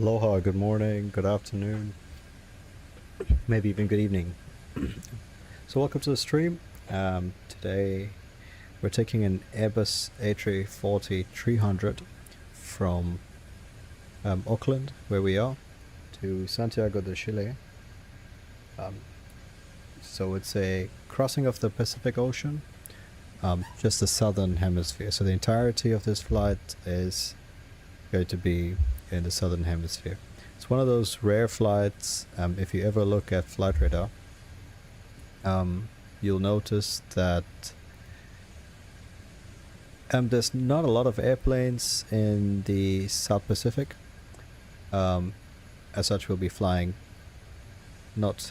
Aloha, good morning, good afternoon, maybe even good evening. So welcome to the stream. Today we're taking an Airbus A340 300 from Auckland, where we are, to Santiago de Chile. So it's a crossing of the Pacific Ocean, just the southern hemisphere. So the entirety of this flight is going to be in the southern hemisphere. It's one of those rare flights. If you ever look at flight radar, you'll notice that there's not a lot of airplanes in the South Pacific. As such, we'll be flying not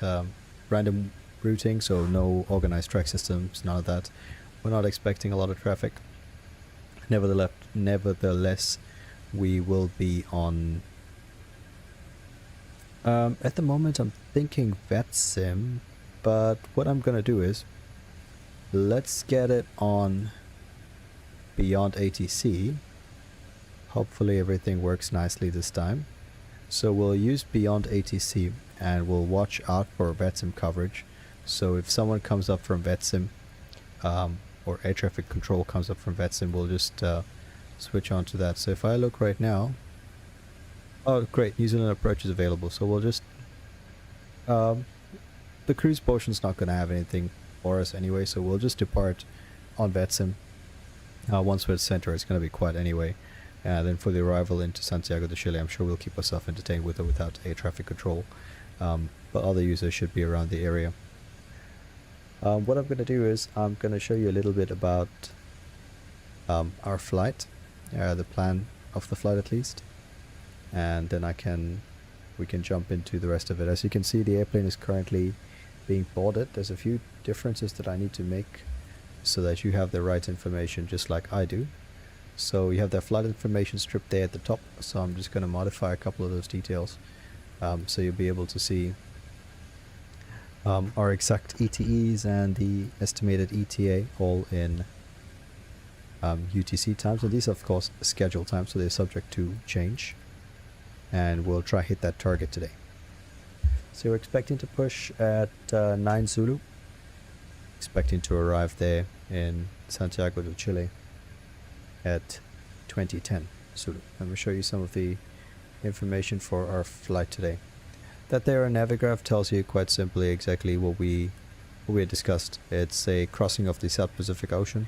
random routing, so no organized track systems, none of that. We're not expecting a lot of traffic. Nevertheless, we will be on at the moment I'm thinking VATSIM, but what I'm gonna do is let's get it on beyond ATC. Hopefully everything works nicely this time. So we'll use beyond ATC and we'll watch out for VATSIM coverage. So if someone comes up from VATSIM or air traffic control comes up from VATSIM, we'll just switch on to that. So if I look right now, oh great, New Zealand approach is available, so we'll just the cruise portion's not going to have anything for us anyway, so we'll just depart on VATSIM. Once we're at center, it's going to be quiet anyway, and then for the arrival into Santiago de Chile, I'm sure we'll keep ourselves entertained with or without air traffic control, but other users should be around the area. What I'm going to do is I'm going to show you a little bit about our flight, the plan of the flight at least, and then we can jump into the rest of it. As you can see, the airplane is currently being boarded. There's a few differences that I need to make so that you have the right information just like I do. So you have that flight information strip there at the top, so I'm just going to modify a couple of those details so you'll be able to see our exact ETEs and the estimated ETA all in UTC times, and these are of course scheduled times, so they're subject to change, and we'll try hit that target today. So we're expecting to push at 9 Zulu, expecting to arrive there in Santiago de Chile at 2010 Zulu. Let me show you some of the information for our flight today. That there on Navigraph tells you quite simply exactly what we had discussed. It's a crossing of the South Pacific Ocean.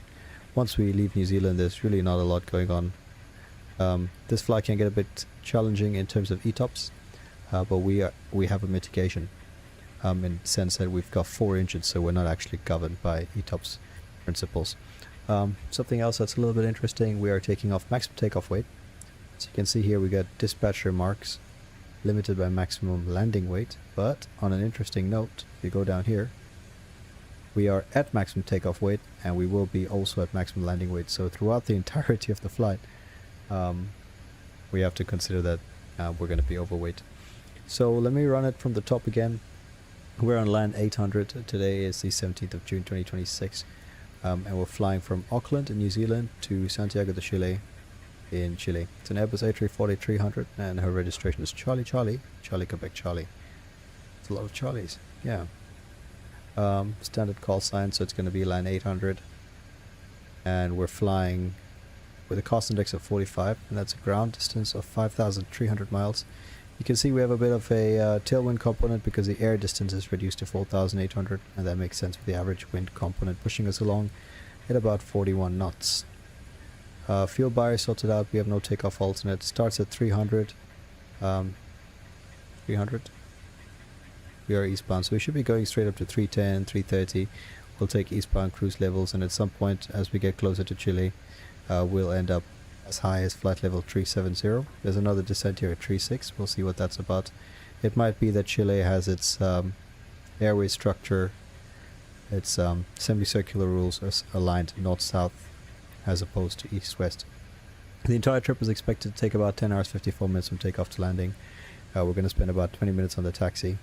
Once we leave New Zealand, there's really not a lot going on. This flight can get a bit challenging in terms of ETOPS, but we have a mitigation in the sense that we've got 4 engines, so we're not actually governed by ETOPS principles. Something else that's a little bit interesting, we are taking off maximum takeoff weight. As you can see here, we got dispatch remarks, limited by maximum landing weight, but on an interesting note, if you go down here, we are at maximum takeoff weight and we will be also at maximum landing weight. So throughout the entirety of the flight, we have to consider that we're going to be overweight. So let me run it from the top again. We're on land 800. Today is the 17th of June 2026, and we're flying from Auckland in New Zealand to Santiago de Chile in Chile. It's an Airbus A340 300 and her registration is Charlie Quebec Charlie. It's a lot of Charlies, yeah. Standard call sign, so it's going to be line 800, and we're flying with a cost index of 45, and that's a ground distance of 5,300 miles. You can see we have a bit of a tailwind component because the air distance is reduced to 4,800, and that makes sense with the average wind component pushing us along at about 41 knots. Fuel buy sorted out, we have no takeoff alternate, starts at 300. 300. We are eastbound, so we should be going straight up to 310, 330. We'll take eastbound cruise levels, and at some point as we get closer to Chile, we'll end up as high as flight level 370. There's another descent here at 36. We'll see what that's about. It might be that Chile has its airway structure, its semicircular rules are aligned north-south as opposed to east-west. The entire trip is expected to take about 10 hours 54 minutes from takeoff to landing. We're going to spend about 20 minutes on the taxi,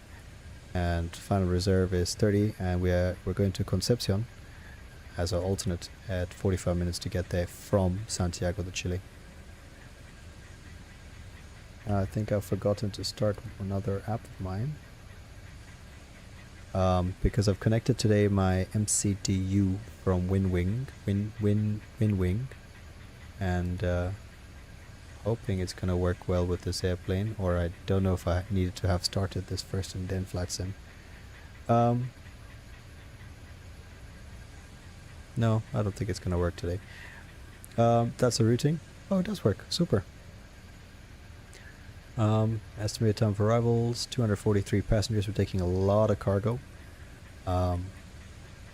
and final reserve is 30, and we're going to Concepcion as our alternate at 45 minutes to get there from Santiago de Chile. I think I've forgotten to start another app of mine. Because I've connected today my MCDU from WinWing, and hoping it's gonna work well with this airplane, or I don't know if I needed to have started this first and then VATSIM. No, I don't think it's gonna work today. That's the routing. Oh, it does work. Super. Estimated time for arrivals, 243 passengers. We're taking a lot of cargo. I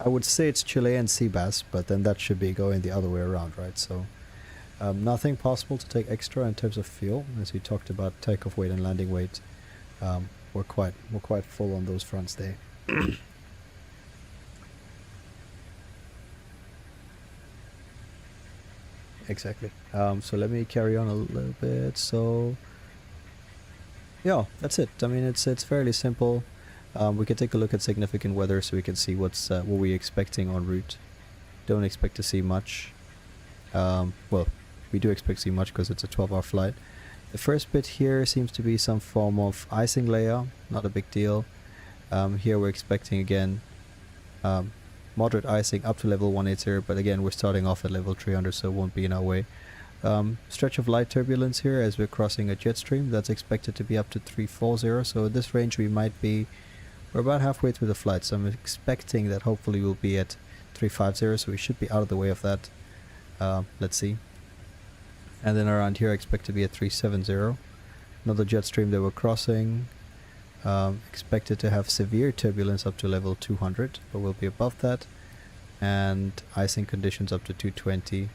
would say it's Chilean sea bass, but then that should be going the other way around, right? So nothing possible to take extra in terms of fuel, as we talked about takeoff weight and landing weight. We're quite full on those fronts there. Exactly. So let me carry on a little bit. So yeah, that's it. I mean, it's fairly simple. We can take a look at significant weather so we can see what we're expecting en route. Don't expect to see much. Well, we do expect to see much because it's a 12-hour flight. The first bit here seems to be some form of icing layer, not a big deal. Here we're expecting again moderate icing up to level 180, but again we're starting off at level 300, so it won't be in our way. Stretch of light turbulence here as we're crossing a jet stream. That's expected to be up to 340, so at this range we're about halfway through the flight, so I'm expecting that hopefully we'll be at 350, so we should be out of the way of that. Let's see. And then around here I expect to be at 370. Another jet stream that we're crossing. Expected to have severe turbulence up to level 200, but we'll be above that. And icing conditions up to 220.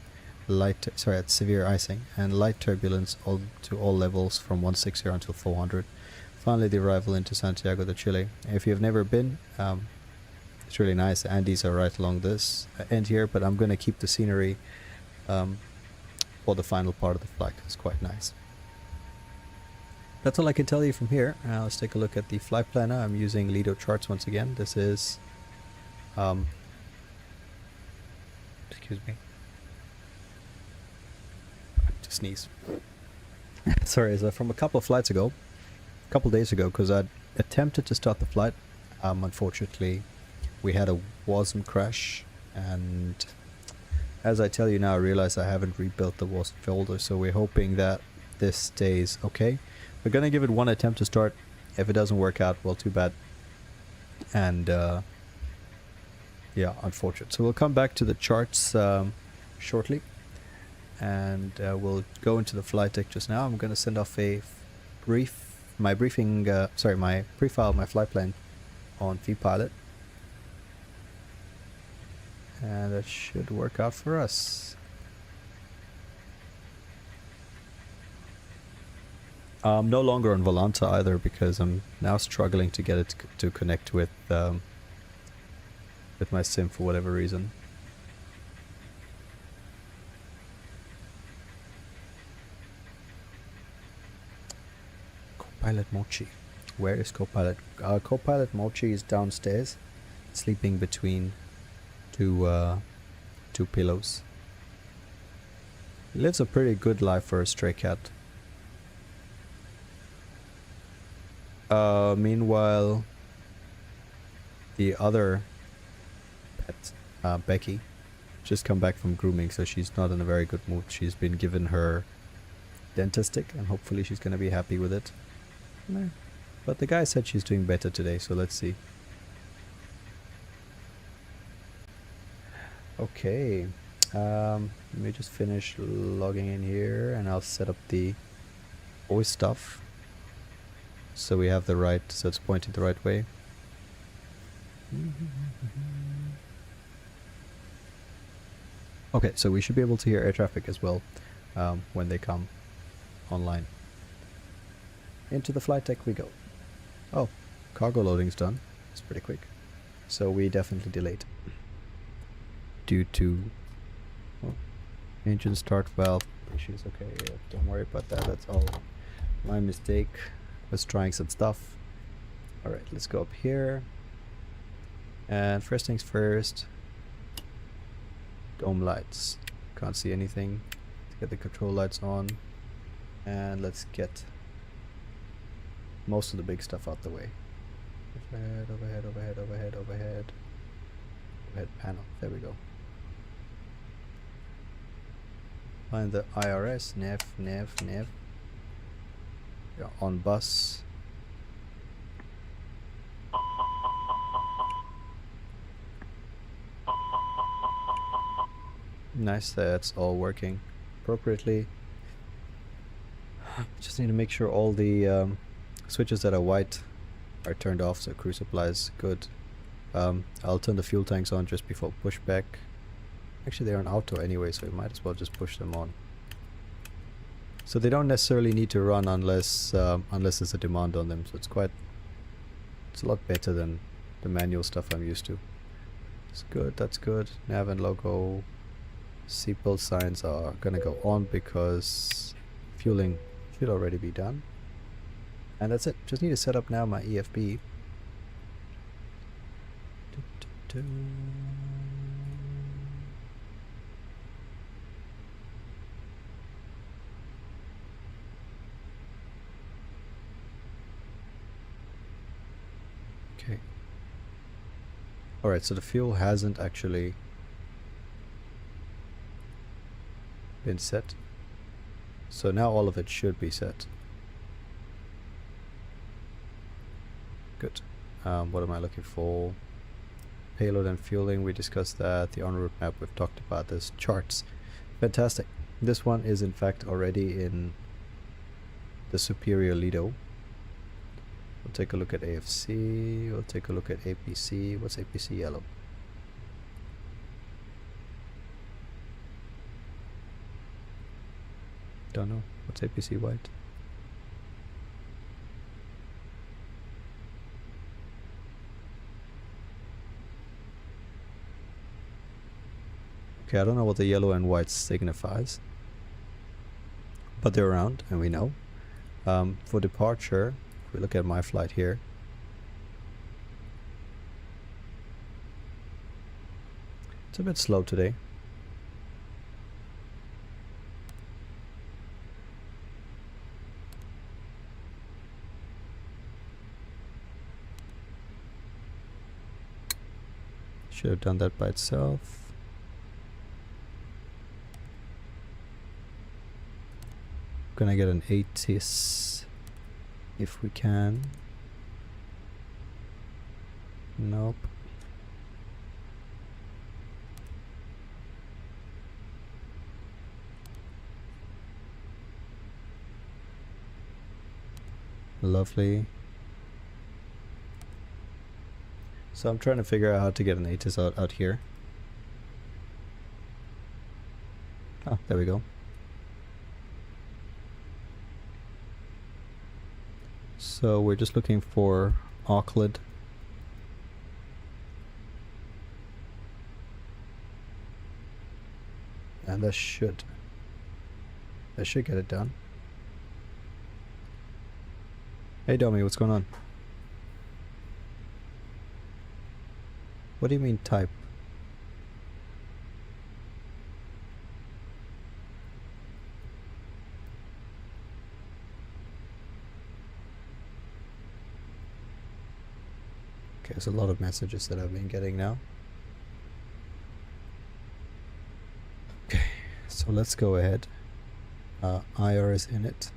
At severe icing and light turbulence to all levels from 160 until 400. Finally, the arrival into Santiago de Chile. If you've never been, it's really nice. The Andes are right along this end here, but I'm going to keep the scenery for the final part of the flight. It's quite nice. That's all I can tell you from here. Let's take a look at the flight planner. I'm using Lido charts once again. This is excuse me. To sneeze. Sorry, it's from a couple of flights ago. A couple of days ago, because I attempted to start the flight. Unfortunately, we had a VATSIM crash, and as I tell you now, I realize I haven't rebuilt the VATSIM folder, so we're hoping that this stays okay. We're gonna give it one attempt to start. If it doesn't work out, well, too bad. And yeah, unfortunate. So we'll come back to the charts shortly, and we'll go into the flight deck just now. I'm gonna send off my prefile of my flight plan on vPilot, and that should work out for us. No longer on Volanta either, because I'm now struggling to get it to connect with my sim for whatever reason. Copilot Mochi. Where is Copilot? Copilot Mochi is downstairs, sleeping between two pillows. He lives a pretty good life for a stray cat. Meanwhile, the other pet, Becky, just come back from grooming, so she's not in a very good mood. She's been given her dentistic, and hopefully she's going to be happy with it. But the guy said she's doing better today, so let's see. Okay, let me just finish logging in here, and I'll set up the voice stuff. So we have the right, so it's pointing the right way. Okay, so we should be able to hear air traffic as well when they come online. Into the flight deck we go. Oh, cargo loading's done. It's pretty quick. So we definitely delayed. Due to engine start valve issues. Okay, yeah, don't worry about that. That's all my mistake. Was trying some stuff. Alright, let's go up here. And first things first. Dome lights. Can't see anything. Let's get the control lights on. And let's get most of the big stuff out the way. Overhead, overhead, overhead, overhead, overhead. Overhead panel. There we go. Find the IRS. Nav. Yeah, on bus. Nice, that's all working appropriately. Just need to make sure all the switches that are white are turned off, so crew supply is good. I'll turn the fuel tanks on just before pushback. Actually, they're on auto anyway, so we might as well just push them on. So they don't necessarily need to run unless there's a demand on them. So it's a lot better than the manual stuff I'm used to. It's good. That's good. Nav and logo. Seatbelt signs are gonna go on because fueling should already be done. And that's it. Just need to set up now my EFB. Okay. Alright, so the fuel hasn't actually been set. So now all of it should be set. Good. What am I looking for? Payload and fueling, we discussed that. The en route map, we've talked about this. Charts. Fantastic. This one is in fact already in the superior Lido. We'll take a look at AFC. We'll take a look at APC. What's APC yellow? Don't know. What's APC white? Okay, I don't know what the yellow and white signifies, but they're around and we know. For departure, if we look at my flight here, it's a bit slow today. Should have done that by itself. Gonna get an ATIS if we can. Nope. Lovely. So I'm trying to figure out how to get an ATIS out here. Oh, there we go. So we're just looking for Auckland. And that should get it done. Hey Domi, what's going on? What do you mean type? Okay, there's a lot of messages that I've been getting now. Okay, so let's go ahead. IRS in it.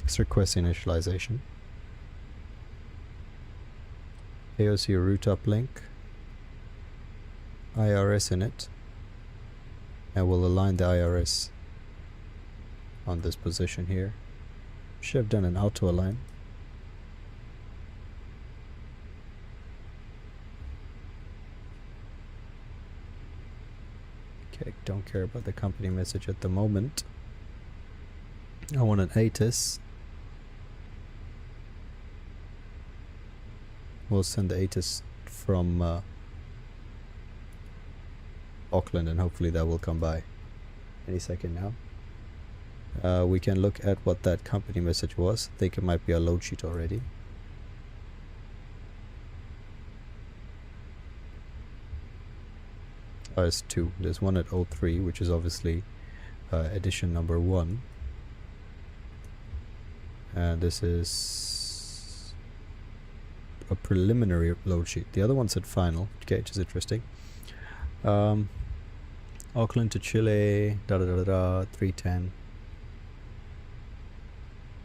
Let's request initialization. AOC route uplink. IRS in it. And we'll align the IRS on this position here. Should have done an auto align. Okay, don't care about the company message at the moment. I want an ATIS. We'll send the ATIS from Auckland and hopefully that will come by any second now. We can look at what that company message was. I think it might be a load sheet already. Oh, there's two. There's one at 03, which is obviously edition number 1. And this is a preliminary load sheet. The other one said final, okay, which is interesting. Auckland to Chile, 310.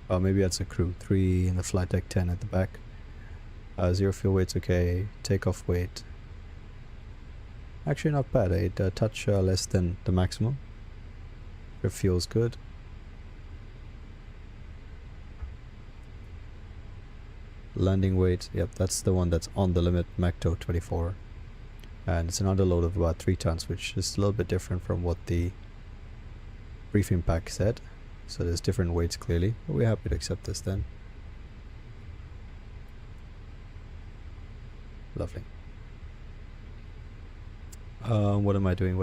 Oh, maybe that's a crew. 3 in the flight deck, 10 at the back. 0 fuel weight's okay. Takeoff weight. Actually not bad. A touch less than the maximum. Your fuel's good. Landing weight, yep, that's the one that's on the limit, MACTO 24. And it's an underload of about 3 tons, which is a little bit different from what the briefing pack said. So there's different weights clearly, but we're happy to accept this then. Lovely. What am I doing?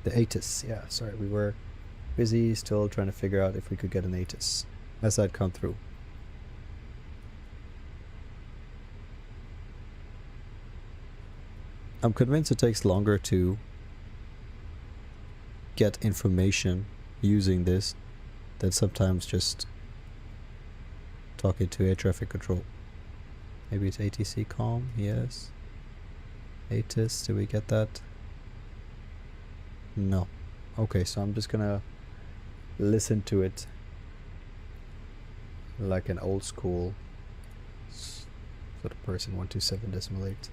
The ATIS, yeah, sorry, we were busy still trying to figure out if we could get an ATIS as that come through. I'm convinced it takes longer to get information using this than sometimes just talking to air traffic control. Maybe it's ATC COM, yes. ATIS, did we get that? No. Okay, so I'm just gonna listen to it like an old school sort of person, 127.8.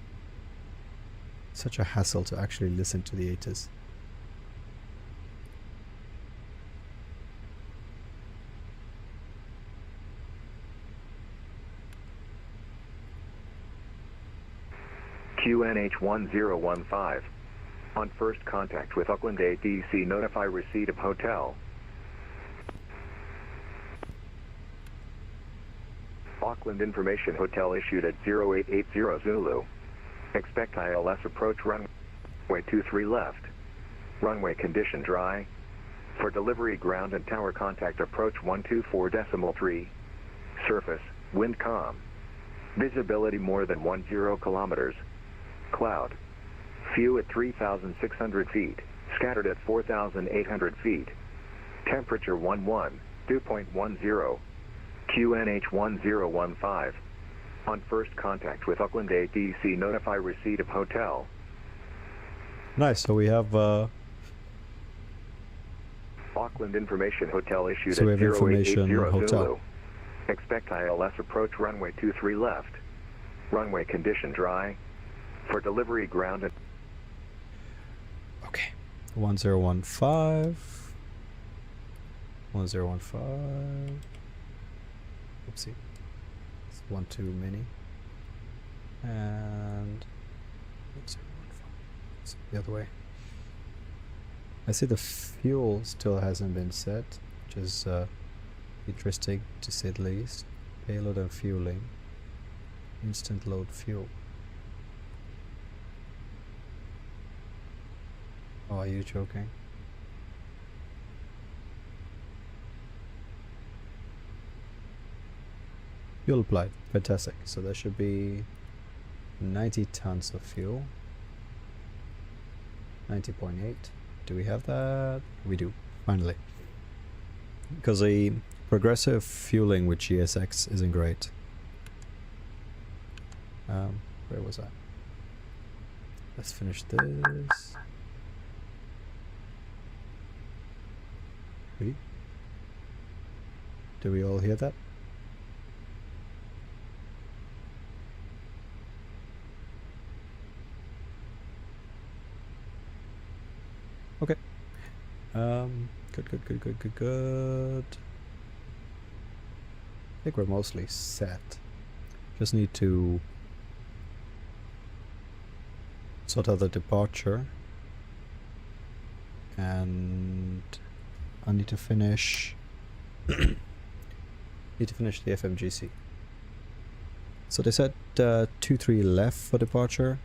Such a hassle to actually listen to the ATIS. QNH1015. On first contact with Auckland ATC, notify receipt of hotel. Auckland Information Hotel issued at 0880 Zulu. Expect ILS approach runway 23 left. Runway condition dry. For delivery ground and tower contact approach 124.3. Surface, wind calm. Visibility more than 10 kilometers. Cloud. Few at 3,600 feet. Scattered at 4,800 feet. Temperature 2.10. QNH1015. On first contact with Auckland ATC, notify receipt of hotel. Nice, so we have Auckland Information Hotel issued so we at have information 0880 hotel. Zulu. Expect ILS approach runway 23 left. Runway condition dry. For delivery ground and... Okay. 1015. 1015. Oopsie. It's 12 mini. And 1015. It's the other way. I see the fuel still hasn't been set, which is interesting to say the least. Payload and fueling. Instant load fuel. Oh, are you joking? Fuel applied. Fantastic. So there should be 90 tons of fuel. 90.8. Do we have that? We do. Finally. Because the progressive fueling with GSX isn't great. Where was I? Let's finish this. Do we all hear that? Okay. Good. I think we're mostly set. Just need to sort out the departure, and I need to finish the FMGC. So they said 2-3 left for departure.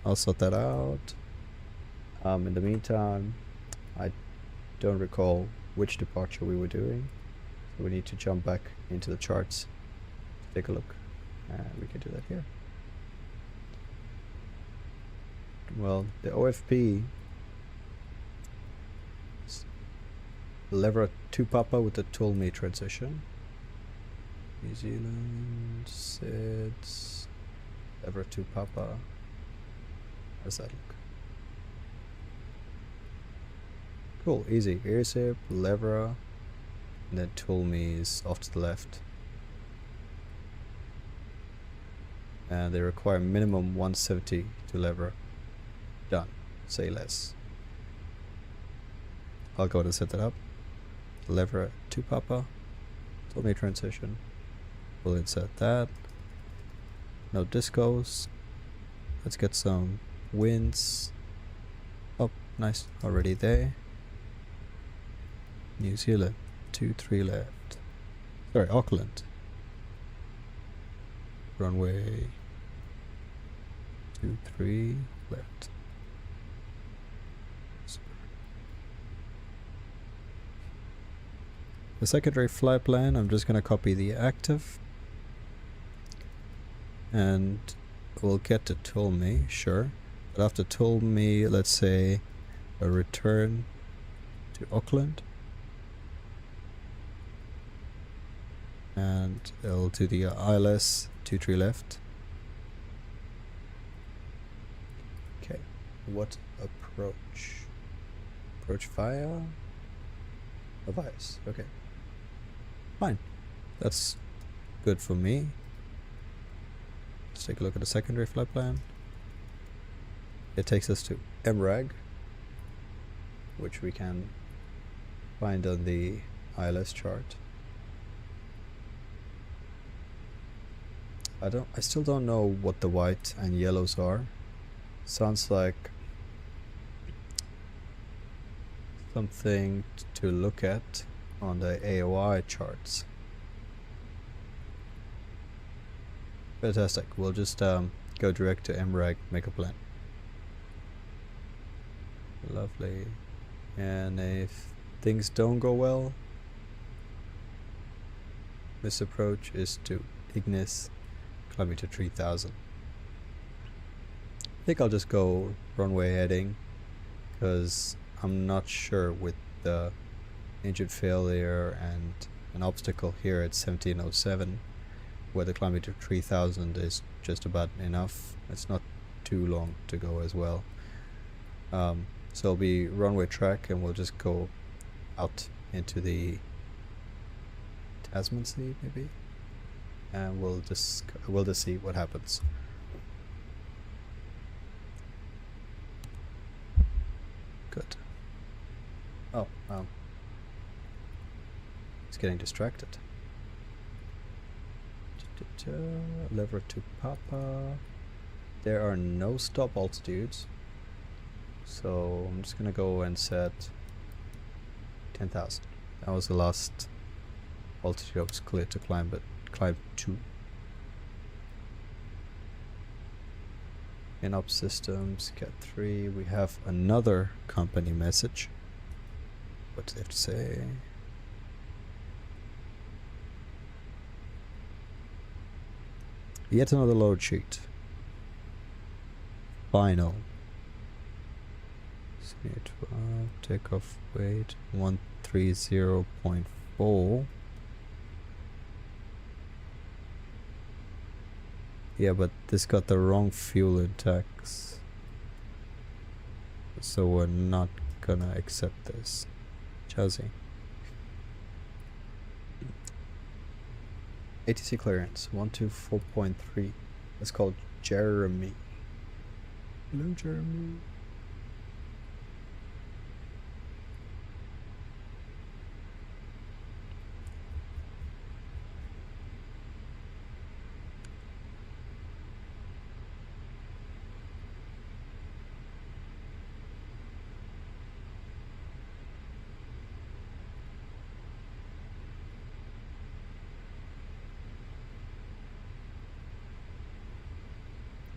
I'll sort that out. In the meantime, I don't recall which departure we were doing, so we need to jump back into the charts to take a look, and we can do that here. Well, the OFP Lever 2 Papa with the tool me transition. New Zealand, SIDS, Lever 2 Papa. How does that look? Cool, easy. Airsip, lever, and then tool me is off to the left. And they require minimum 170 to lever. Done. Say less. I'll go ahead and set that up. Lever 2 Papa, tool me transition. We'll insert that. No discos. Let's get some winds. Oh, nice. Already there. New Zealand. 23 left. Sorry, Auckland. Runway 23 left. The secondary flight plan, I'm just going to copy the active. And we'll get to tool me, sure. But after tool me, let's say a return to Auckland. And it'll do the ILS 23 left. Okay, what approach? Approach via Avias, okay. Fine, that's good for me. Let's take a look at the secondary flight plan. It takes us to MRAG, which we can find on the ILS chart. I still don't know what the white and yellows are. Sounds like something to look at on the AOI charts. Fantastic. We'll just go direct to MRAG, make a plan. Lovely. And if things don't go well, this approach is to Ignis, climbing to 3000. I think I'll just go runway heading, because I'm not sure with the engine failure and an obstacle here at 1707, where the climbing to 3000 is just about enough. It's not too long to go as well. So it'll be runway track, and we'll just go out into the Tasman Sea maybe, and we'll just see what happens. Good. Oh, it's getting distracted. Lever to Papa. There are no stop altitudes, so I'm just gonna go and set 10,000. That was the last altitude I was clear to climb, but climb to. In op systems, Cat 3. We have another company message. What do they have to say? Yet another load sheet. Final. Takeoff weight 130.4. Yeah, but this got the wrong fuel in tax, so we're not gonna accept this. Chelsea. ATC clearance 124.3. It's called Jeremy. Hello, Jeremy.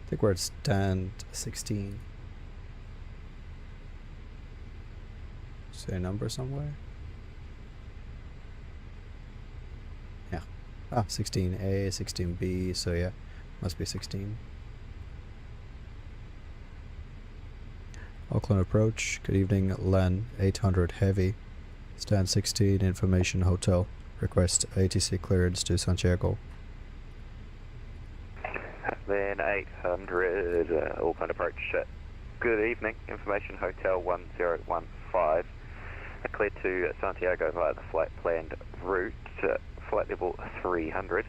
I think we're at stand 16. Say a number somewhere. Yeah. 16A, 16B, so yeah, must be 16. Auckland approach. Good evening, LAN 800 heavy. Stand 16, information hotel. Request ATC clearance to Santiago. Then 800, Auckland approach. Good evening, information hotel 1015. Cleared to Santiago via the flight planned route, flight level 300.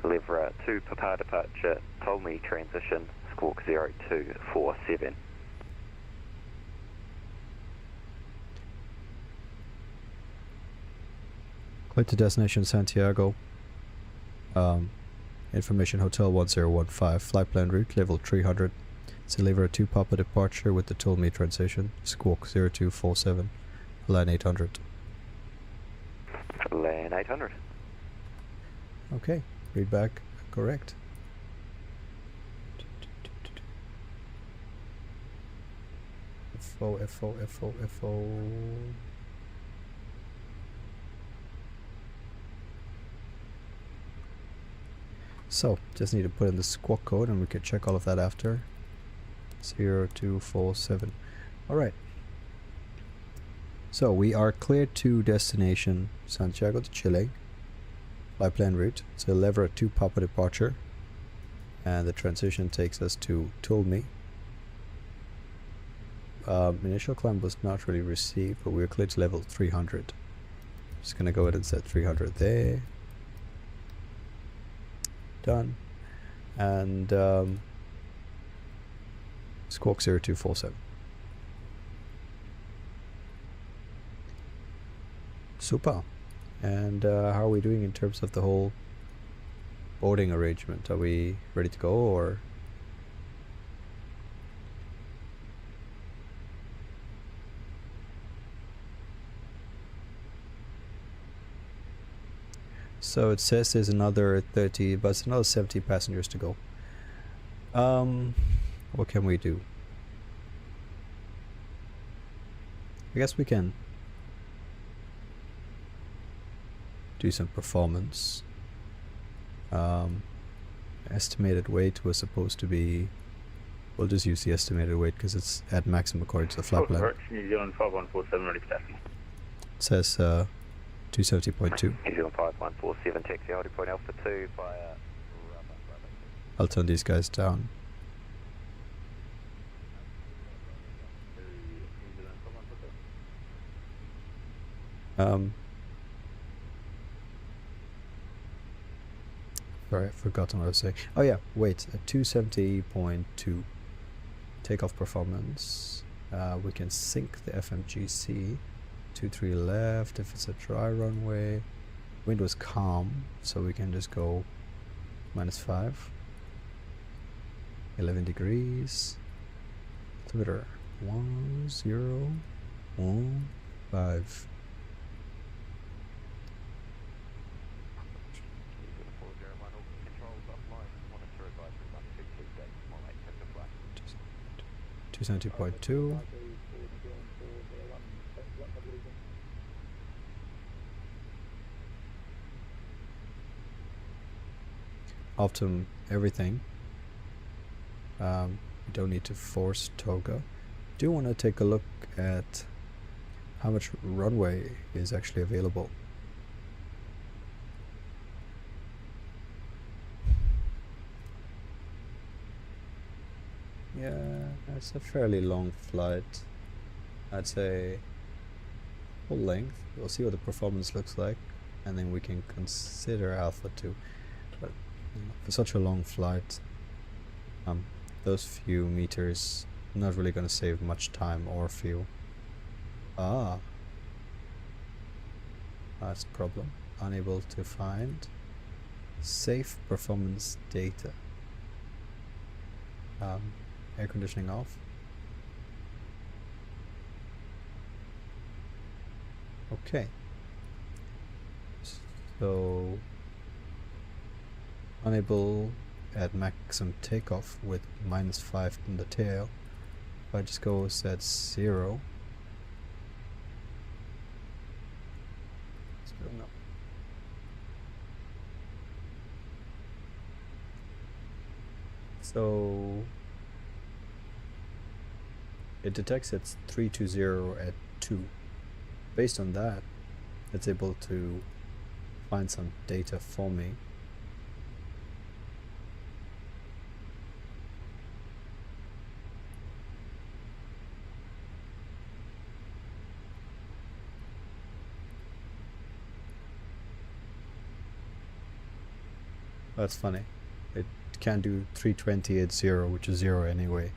Lever 2 Papa departure, told me transition, squawk 0247. Cleared to destination Santiago. Information hotel 1015. Flight plan route level 300. Deliver 2 Papa departure with the told me transition, squawk 0247. Land 800. Land 800. Okay, read back correct. FO, FO, FO, FO. So, just need to put in the squawk code and we can check all of that after. 0247. Alright. So, we are cleared to destination Santiago de Chile. Flight plan route. It's a lever 2 Papa departure. And the transition takes us to told me. Initial climb was not really received, but we are cleared to level 300. Just gonna go ahead and set 300 there. Done. And squawk 0247. Super. And how are we doing in terms of the whole boarding arrangement? Are we ready to go, or? So it says there's another 30, but it's another 70 passengers to go. What can we do? I guess we can do some performance. Estimated weight was supposed to be, we'll just use the estimated weight because it's at maximum according to the flight plan. Correction, New Zealand 5147, ready for taxi. It says 270.2. New Zealand 5147, taxi holding point Alpha 2 via I'll turn these guys down. Sorry, I've forgotten what I was saying. Oh yeah, wait, at 270.2 takeoff performance. We can sync the FMGC. 23 left if it's a dry runway. Wind was calm, so we can just go -5. 11 degrees. Twitter 1015. Two 270.2. Optimum everything. We don't need to force toga. Do want to take a look at how much runway is actually available. Yeah, it's a fairly long flight. I'd say full length. We'll see what the performance looks like, and then we can consider Alpha 2. But for such a long flight, those few meters not really going to save much time or fuel. That's the problem. Unable to find safe performance data. Air conditioning off. Okay. So unable at maximum takeoff with -5 in the tail. If I just go set 0. Still no. So it detects it's 320 at 2. based on that, it's able to find some data for me. That's funny. It can do 320 at 0, which is 0 anyway.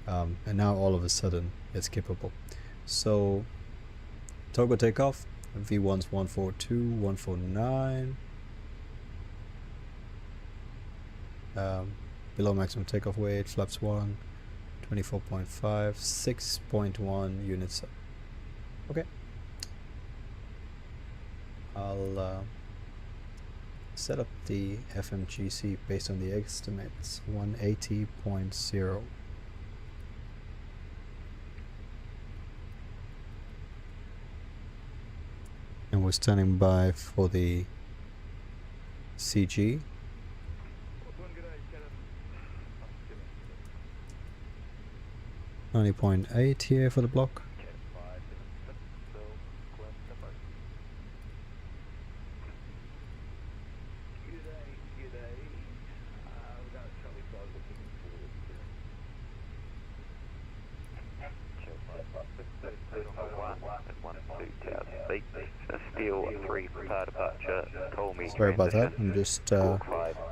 And now all of a sudden it's capable. So toggle takeoff, V1's 142, 149. Below maximum takeoff weight, flaps 1, 24.5, 6.1 units up. Okay. I'll set up the FMGC based on the estimates, 180.0. And we're standing by for the CG. 90.8 here for the block. Sorry about that, I'm just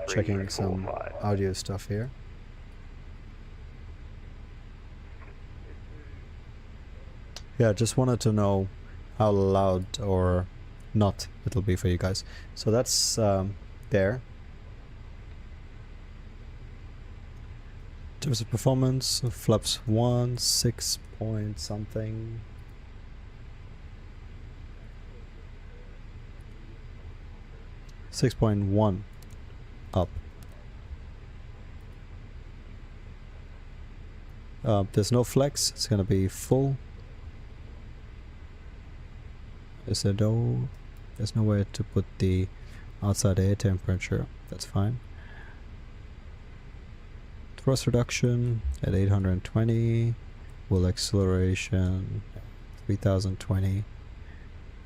checking some audio stuff here. Yeah, just wanted to know how loud or not it'll be for you guys. So that's there. In terms of performance, flaps 1, 6 point something. .1 up. There's no flex, it's gonna be full. There's nowhere to put the outside air temperature. That's fine. Thrust reduction at 820. Wheel acceleration 3020.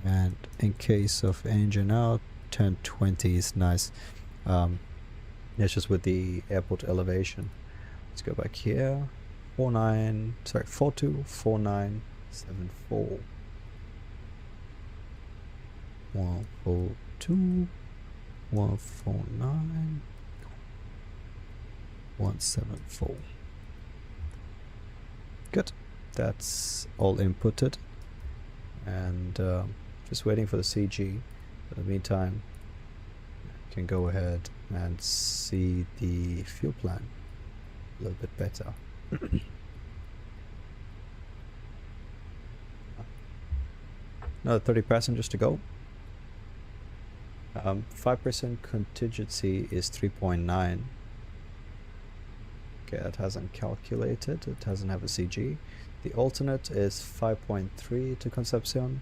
And in case of engine out, 1020 is nice. It's just with the airport elevation. Let's go back here. 424974. 142 149 174. Good. That's all inputted, and just waiting for the CG. In the meantime, I can go ahead and see the fuel plan a little bit better. Another 30 passengers to go. 5% contingency is 3.9. Okay, that hasn't calculated. It doesn't have a CG. The alternate is 5.3 to Concepcion.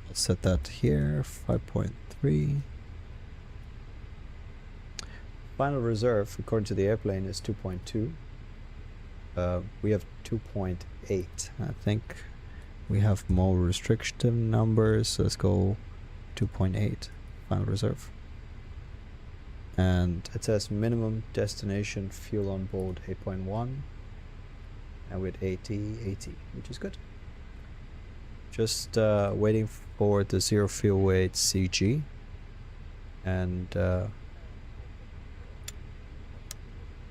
I'll set that here. 5.3. Final reserve, according to the airplane, is 2.2. We have 2.8. I think we have more restrictive numbers. So let's go 2.8 final reserve. And it says minimum destination fuel on board 8.1, and with 80, which is good. Just waiting for the zero fuel weight CG, and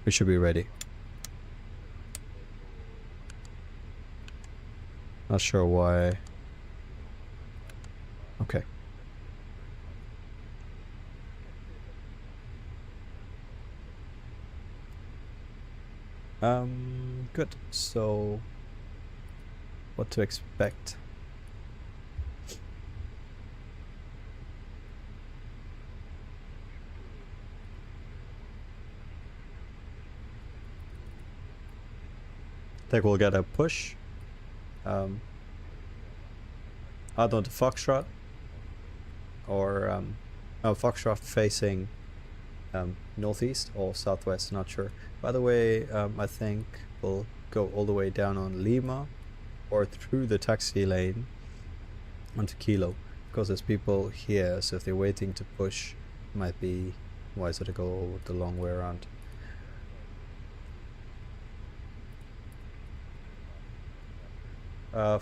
we should be ready. Not sure why. Okay. Good. So, what to expect? I think we'll get a push. Out on the Foxtrot, or Foxtrot facing northeast or southwest, not sure. By the way, I think we'll go all the way down on Lima or through the taxi lane onto Kilo, because there's people here, so if they're waiting to push, it might be wiser to go the long way around.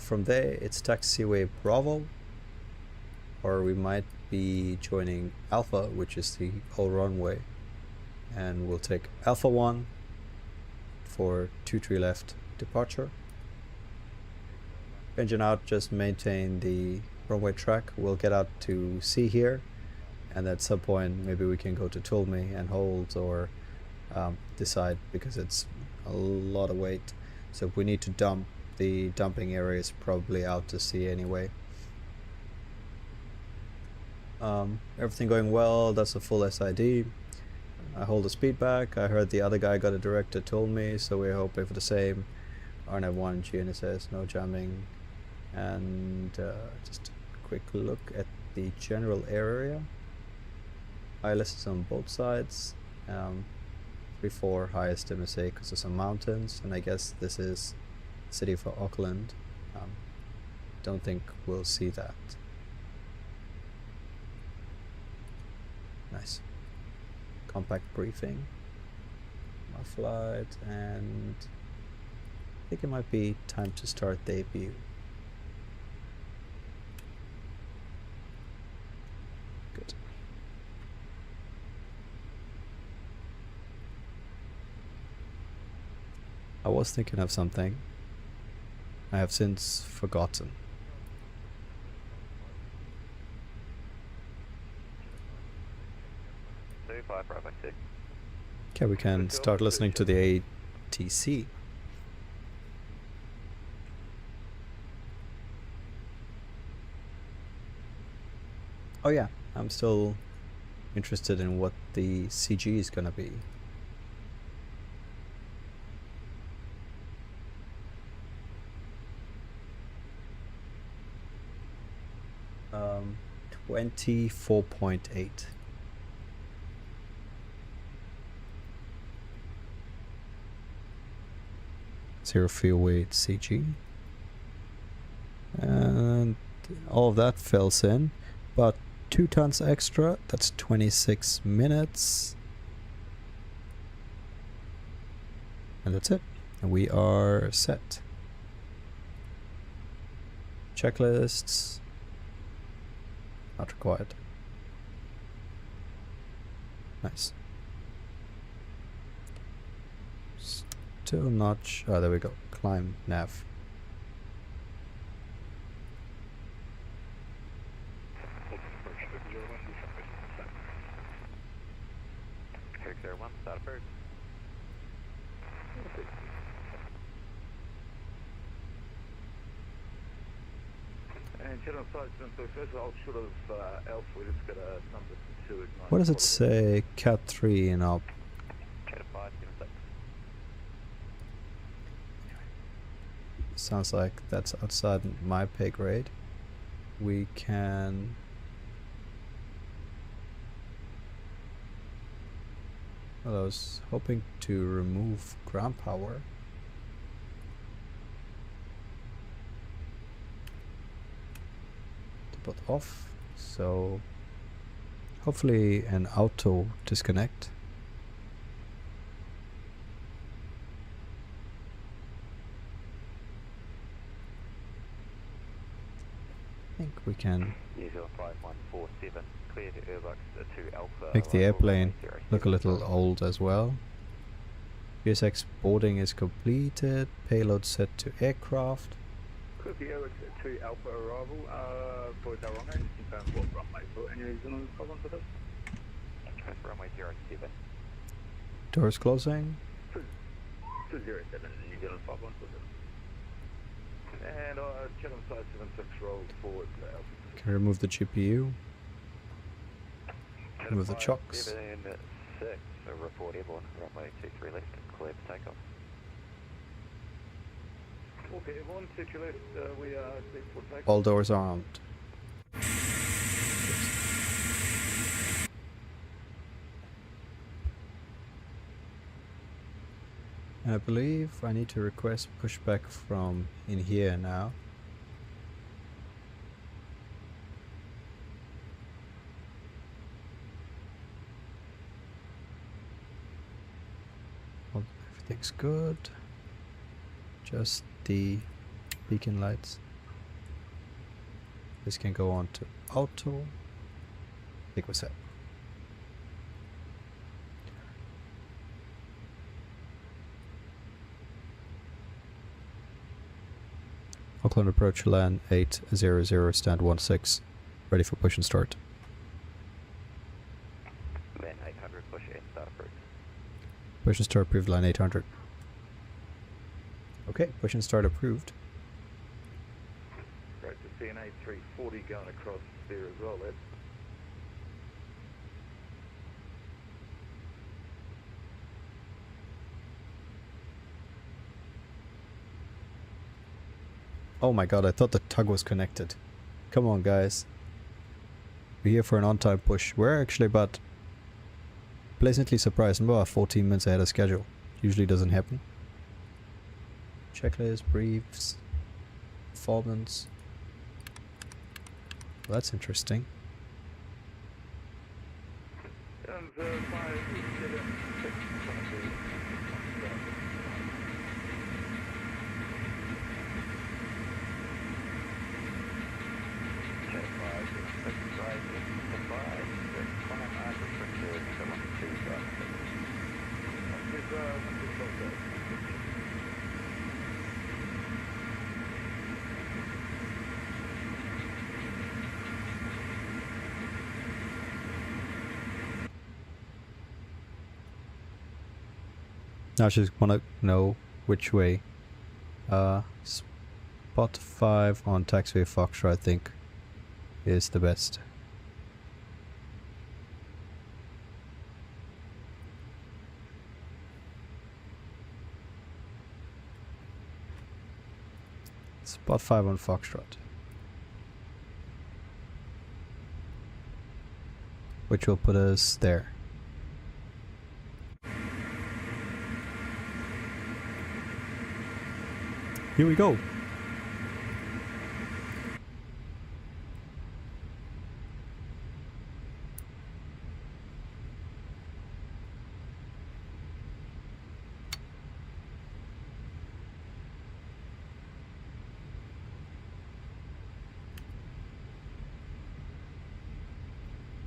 From there it's taxiway Bravo, or we might be joining Alpha, which is the whole runway, and we'll take Alpha 1 for 23 left departure. Engine out, just maintain the runway track. We'll get out to sea here, and at some point maybe we can go to Tulmi and hold, or decide, because it's a lot of weight. So if we need to dump, the dumping area is probably out to sea anyway. Everything going well. That's a full SID. I hold the speed back. I heard the other guy got a director told me, so we're hoping for the same. RNF1 GNSS, no jamming. And just a quick look at the general area. ILS is on both sides. 3-4 highest MSA because of some mountains, and I guess this is city for Auckland. Don't think we'll see that. Nice. Compact briefing. My flight, and I think it might be time to start debut. Good. I was thinking of something. I have since forgotten. Okay, we can start listening to the ATC. Oh yeah, I'm still interested in what the CG is gonna be. Um, 24.8. Zero fuel weight CG, and all of that fills in, but 2 tons extra, that's 26 minutes, and that's it, and we are set. Checklists not required. Nice. Still not. Oh, there we go. Climb nav. Start approved. And check on site, so first I'll should have Alpha, we just got a number 2. What does it say? Cat 3 in our. Cat 5, 6. Sounds like that's outside my pay grade. We can. Well, I was hoping to remove ground power. To put off, so hopefully an auto disconnect. I think we can Usual 5147, clear to Airbus 2 Alpha. make the airplane look a little old as well. VSX boarding is completed. Payload set to aircraft. Could be Airbus 2 Alpha arrival for Taronga, just confirm what runway for any New Zealand problem for this. Runway 07. Doors closing. 207, New Zealand 5147. And check on site 76 roll forward to Alpha. Can remove the GPU. Remove the chocks. 76, report airborne, runway 23 left, clear for takeoff. Okay, everyone, 2 left, we are clear for takeoff. All doors armed. I believe I need to request pushback from in here now. Everything's good. Just the beacon lights. This can go on to auto. I think we're set. Auckland approach land 800, stand 16. Ready for push and start. Land 800, push and start approved. Push and start approved, line 800. Okay, push and start approved. Great to see an A340 going across there as well. That's Oh my god, I thought the tug was connected. Come on, guys. We're here for an on-time push. We're actually about pleasantly surprised. I'm about 14 minutes ahead of schedule. Usually doesn't happen. Checklist, briefs, performance. Well, that's interesting. and 576 Now I just want to know which way. Spot 5 on taxiway Foxtrot, I think, is the best. Spot 5 on Foxtrot. Which will put us there. Here we go.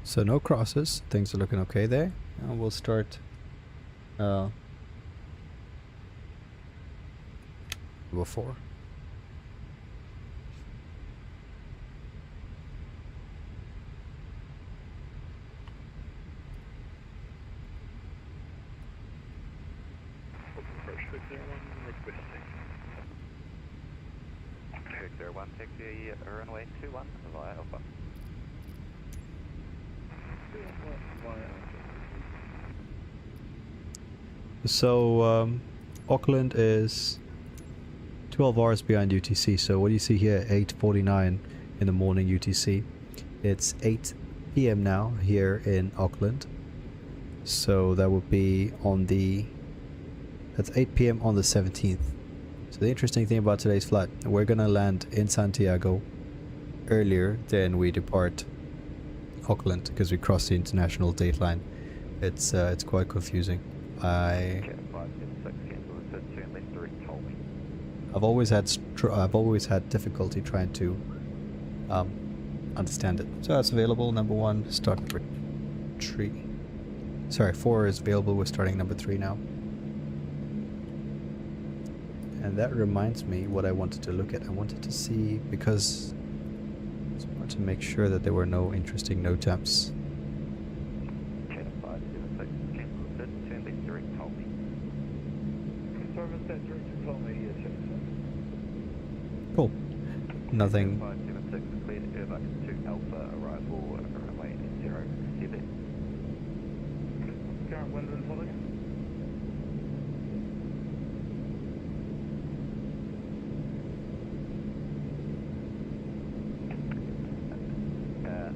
So no crosses, things are looking okay there. And we'll start before. approach 601 requesting. 601, taxi runway 21 via Alpha. So Auckland is 12 hours behind UTC. So what do you see here? 8:49 in the morning UTC. It's 8 p.m. now here in Auckland. So that would be on the... That's 8 p.m. on the 17th. So the interesting thing about today's flight, we're gonna land in Santiago earlier than we depart Auckland because we cross the international date line. It's quite confusing. Okay, 576, cancel the third turn left direct, hold me. I've always had difficulty trying to understand it. So that's available. Number 1, start number 3. Sorry, 4 is available. We're starting number 3 now. And that reminds me what I wanted to look at. I wanted to see, because I just wanted to make sure that there were no interesting no temps. Okay, 576, cancel the third turn left direct, hold me. Service that direct told me check. Cool. Nothing. 576, cleared Irvine to Alpha, arrival runway 07. Current wind and following.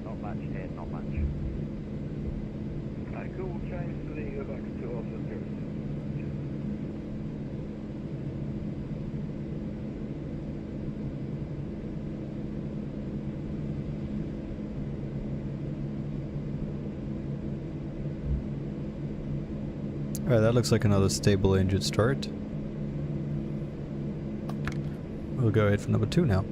Not much, and not much. Cool, we'll change to the back to Alpha Service. Alright, that looks like another stable engine start. We'll go ahead for number 2 now.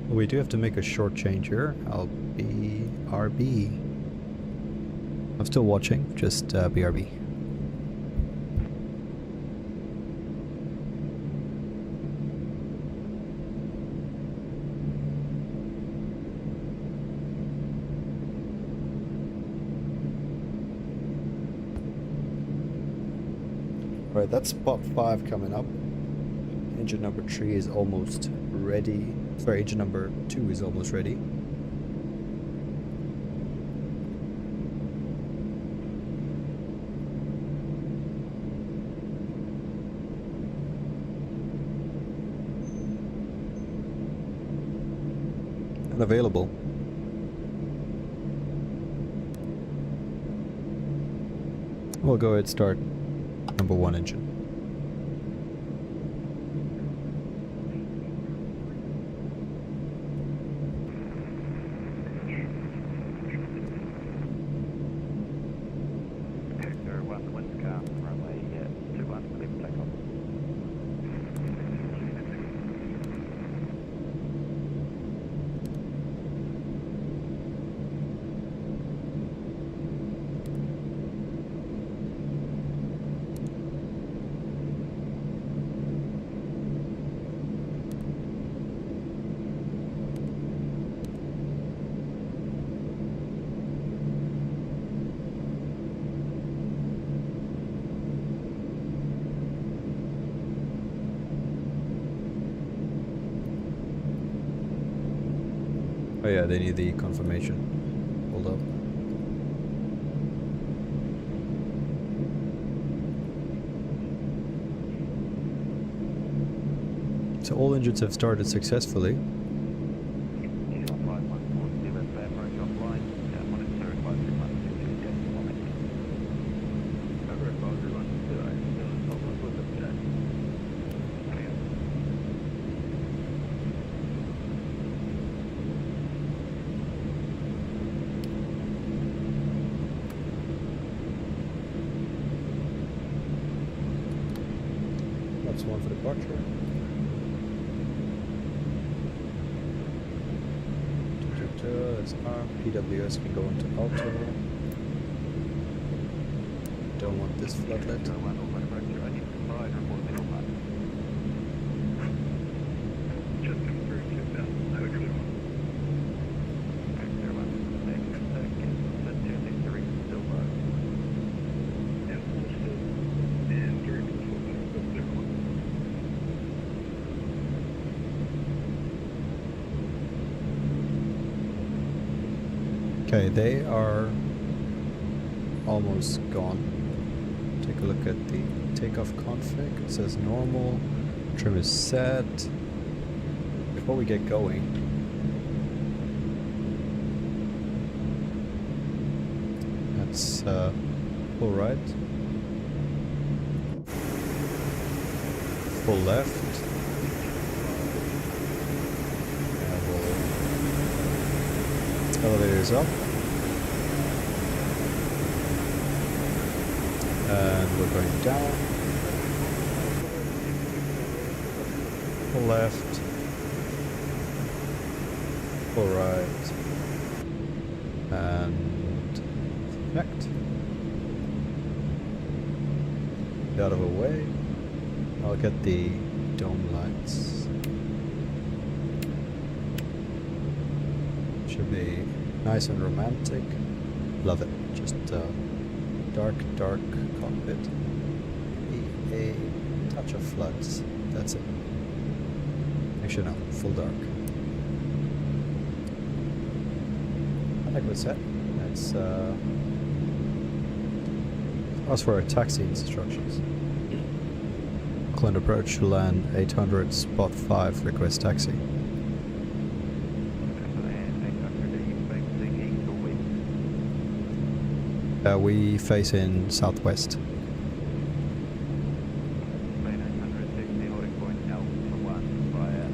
We do have to make a short change here. I'll be RB. I'm still watching, just BRB. Alright, that's spot 5 coming up. Engine number 3 is almost ready. Sorry, engine number 2 is almost ready. And available. We'll go ahead and start number 1 engine. Oh yeah, they need the confirmation. Hold up. So all engines have started successfully. That's one for departure. That's arm. PWS can go into auto. Don't want this floodlet. Okay, they are almost gone. Take a look at the takeoff config. It says normal, trim is set. Before we get going, that's full right, full left. Elevators up, and we're going down, full left, full right, and connect. Get out of the way. I'll get the dome lights. Should be nice and romantic. Love it. Just dark cockpit. Maybe a touch of floods. That's it. Actually no, full dark. I think we're set. Let's ask for our taxi instructions. Auckland approach to land 800 spot 5, request taxi. We face in southwest. Plane 860, holding point Alpha 1 via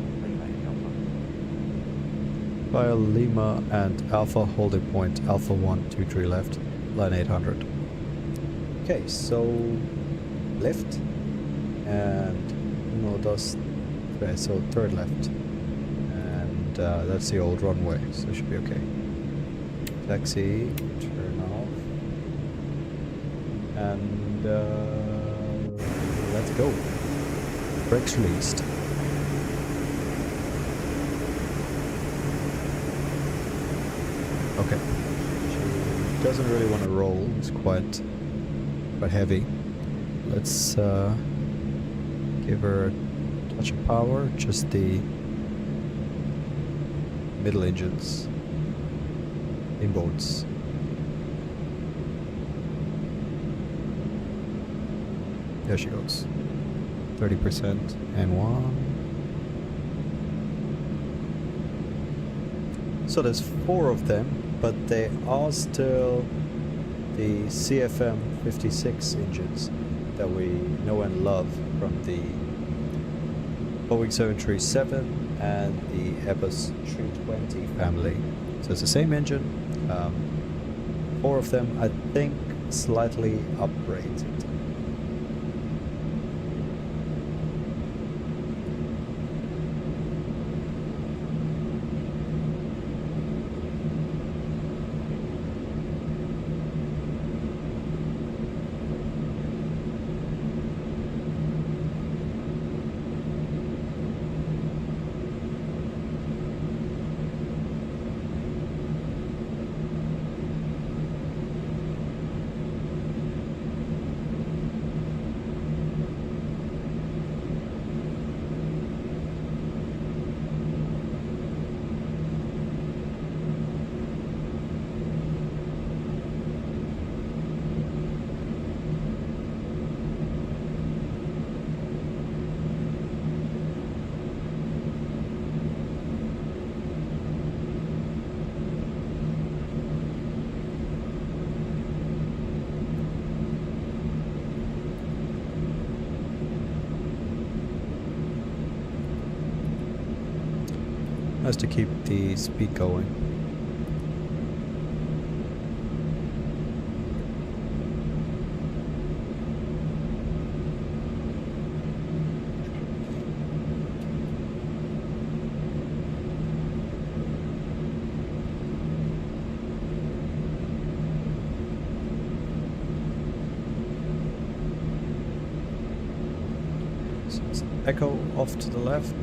Via Lima Alpha. Lima and Alpha, holding point Alpha 123 left, line 800. Okay, so left and no dust. Okay, so third left, and that's the old runway, so it should be okay. Taxi, turn off, and let's go. Brakes released. Okay. She doesn't really want to roll. It's quite heavy. Let's give her a touch of power. Just the middle engines. Inboards. There she goes. 30% and 1. So there's 4 of them, but they are still the CFM 56 engines that we know and love from the Boeing 737 and the Airbus 320 family. So it's the same engine, 4 of them, I think, slightly upgraded. Nice to keep the speed going. So it's Echo off to the left.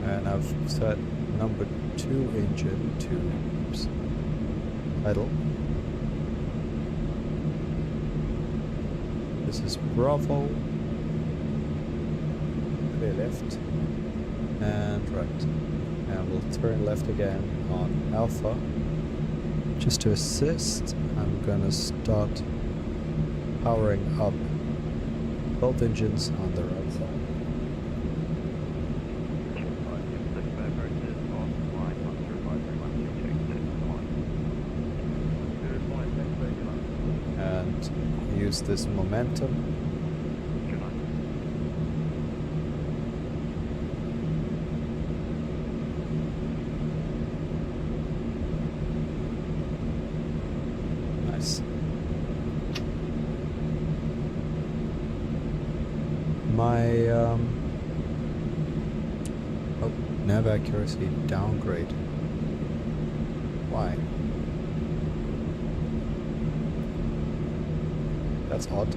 And I've set number 2 engine to idle. This is Bravo. Clear left and right. And we'll turn left again on Alpha. Just to assist, I'm gonna start powering up both engines on the right side. And use this momentum. Nice. My oh, nav accuracy downgrade. Why? That's odd.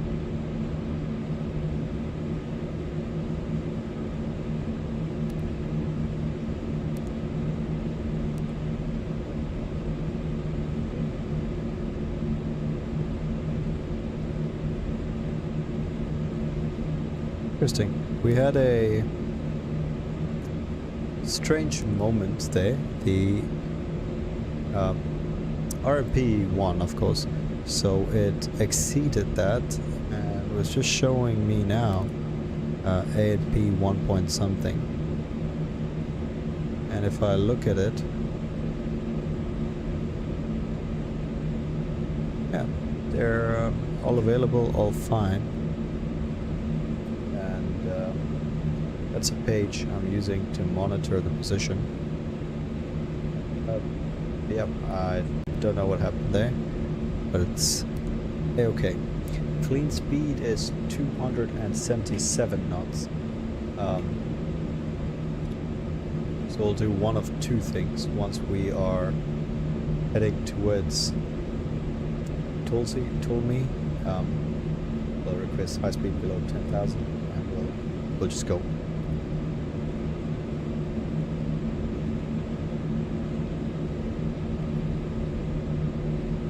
Interesting. We had a strange moment there. The RMP won, of course, so it exceeded that and was just showing me now A&P 1 point something. And if I look at it, Yeah, they're all available, all fine. And that's a page I'm using to monitor the position. Yep, I don't know what happened there, but it's okay. Clean speed is 277 knots. So we'll do one of two things. Once we are heading towards Tulsi, we'll request high speed below 10,000 and we'll just go.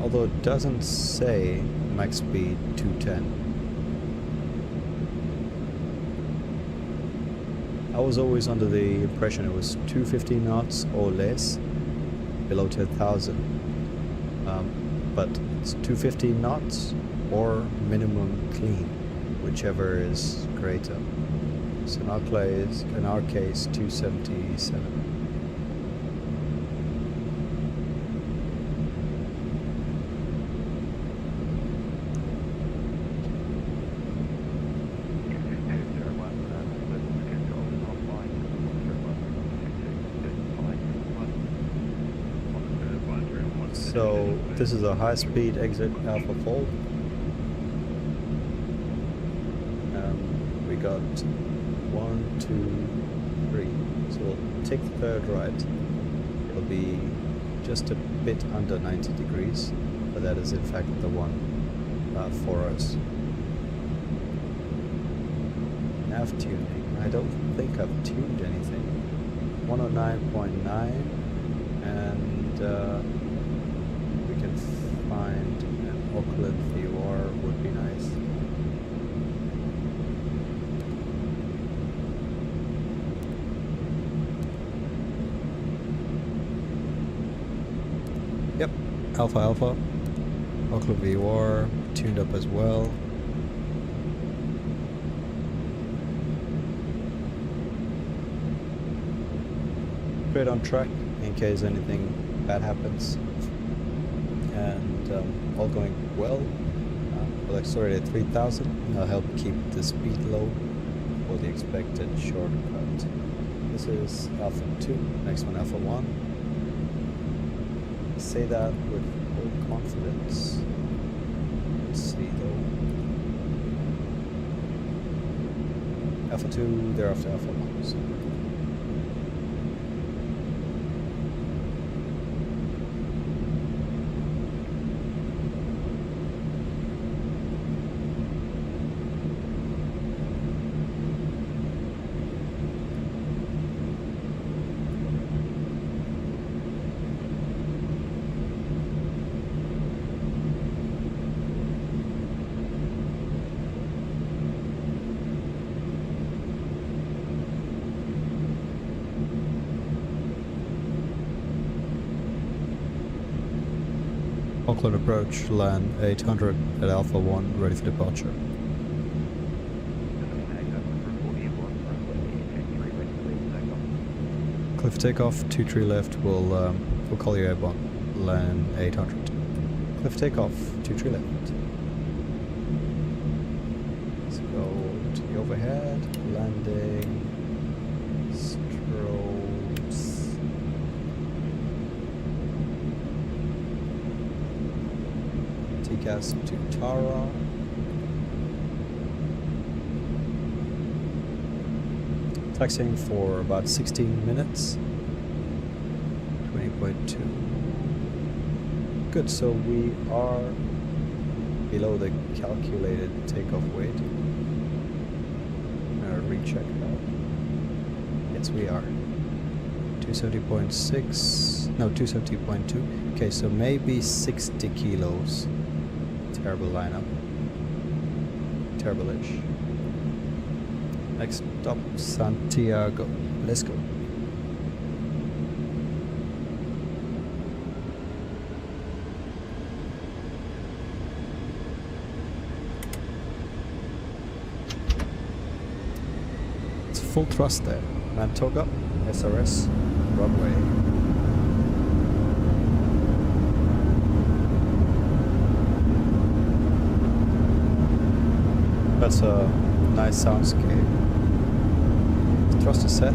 Although it doesn't say max speed 210. I was always under the impression it was 250 knots or less below 10,000. But it's 250 knots or minimum clean, whichever is greater. So in our case 277. So this is a high-speed exit Alpha Fold. We got 1, 2, 3. So we'll take the third right. It'll be just a bit under 90 degrees, but that is in fact the one for us. Nav tuning. I don't think I've tuned anything. 109.9 and we can find an Auckland VR would be nice. Yep, Alpha. Auckland VR tuned up as well. Straight on track in case anything bad happens. And all going well. We'll accelerate at 3,000. I'll help keep the speed low for the expected shortcut. This is Alpha 2, next one Alpha 1. Say that with full confidence. Let's see though. Alpha 2, thereafter Alpha 1. So Auckland approach, land 800 at Alpha 1, ready for departure. Clear for takeoff, 23 left, we'll call you airborne, land 800. Clear for takeoff, 23 left. Let's go to the overhead, landing, strobes. TCAS to Tara. Taxiing for about 16 minutes. 20.2. Good, so we are below the calculated takeoff weight. Recheck that. Yes, we are. 270.6. No, 270.2. Okay, so maybe 60 kilos. Terrible lineup. Terrible-ish. Next stop, Santiago. Let's go. It's full thrust there. Mantoga, SRS, runway. That's a nice soundscape. Thrust is set.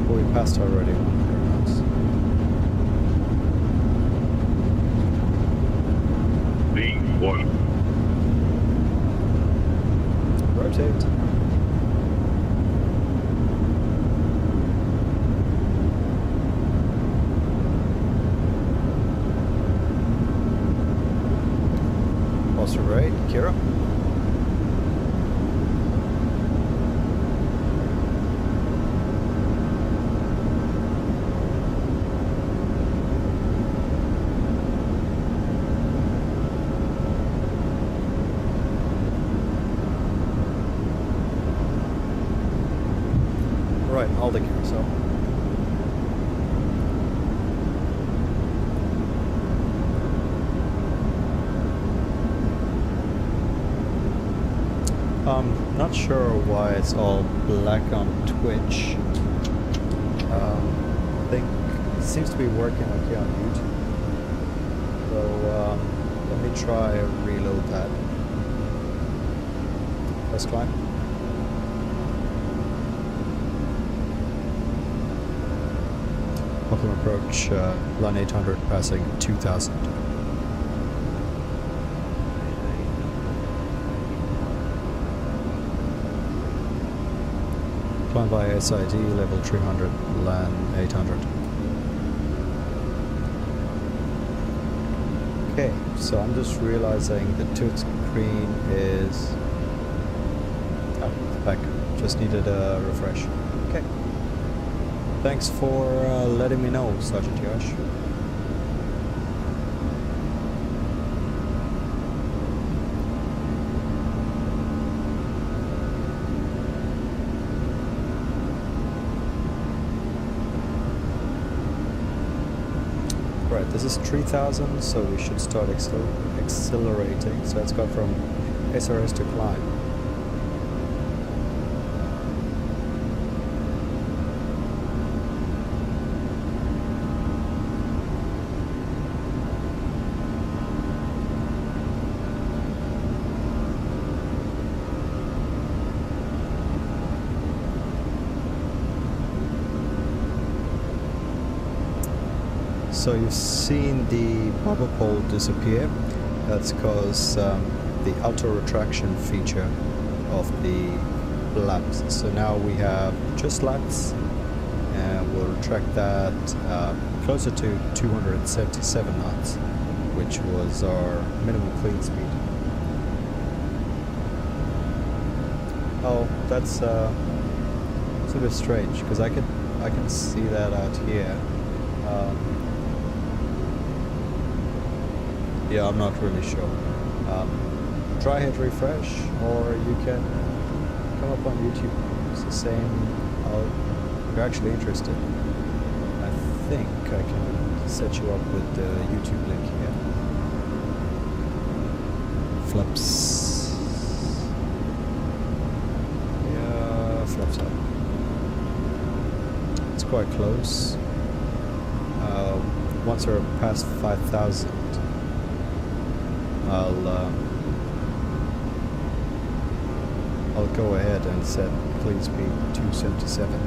We passed already 100 knots. Being one. Rotate. Also right, Kira. Right, all the carousel. Not sure why it's all black on Twitch. I think it seems to be working okay on YouTube. So let me try and reload that. Let's climb. Auckland approach, line 800 passing 2000. Climb by SID, level 300, land 800. Okay, so I'm just realizing the tooth screen is... Oh, it's back. Just needed a refresh. Okay. Thanks for letting me know, Sergeant Yash. Right, this is 3000, so we should start accelerating. So let's go from SRS to climb. So you've seen the bobber pole disappear. That's because the auto retraction feature of the flaps. So now we have just slats, and we'll retract that closer to 277 knots, which was our minimum clean speed. Oh, that's it's a bit strange because I can see that out here. Yeah, I'm not really sure. Try hit refresh, or you can come up on YouTube. It's the same. If you're actually interested, I think I can set you up with the YouTube link here. Flaps. Yeah, flaps up. It's quite close. Once we're past 5,000. I'll go ahead and set clean speed 277.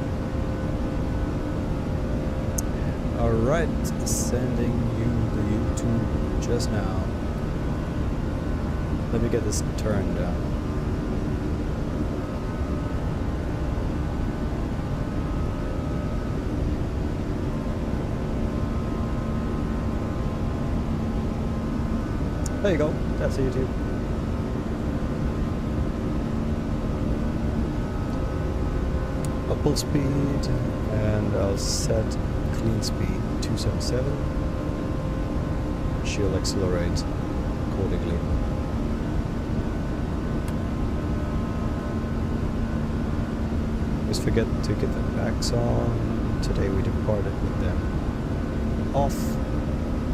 Alright, sending you the YouTube just now. Let me get this turned down. There you go, that's YouTube. I'll pull speed and I'll set clean speed 277. She'll accelerate accordingly. Just forget to get the backs on. Today we departed with them off.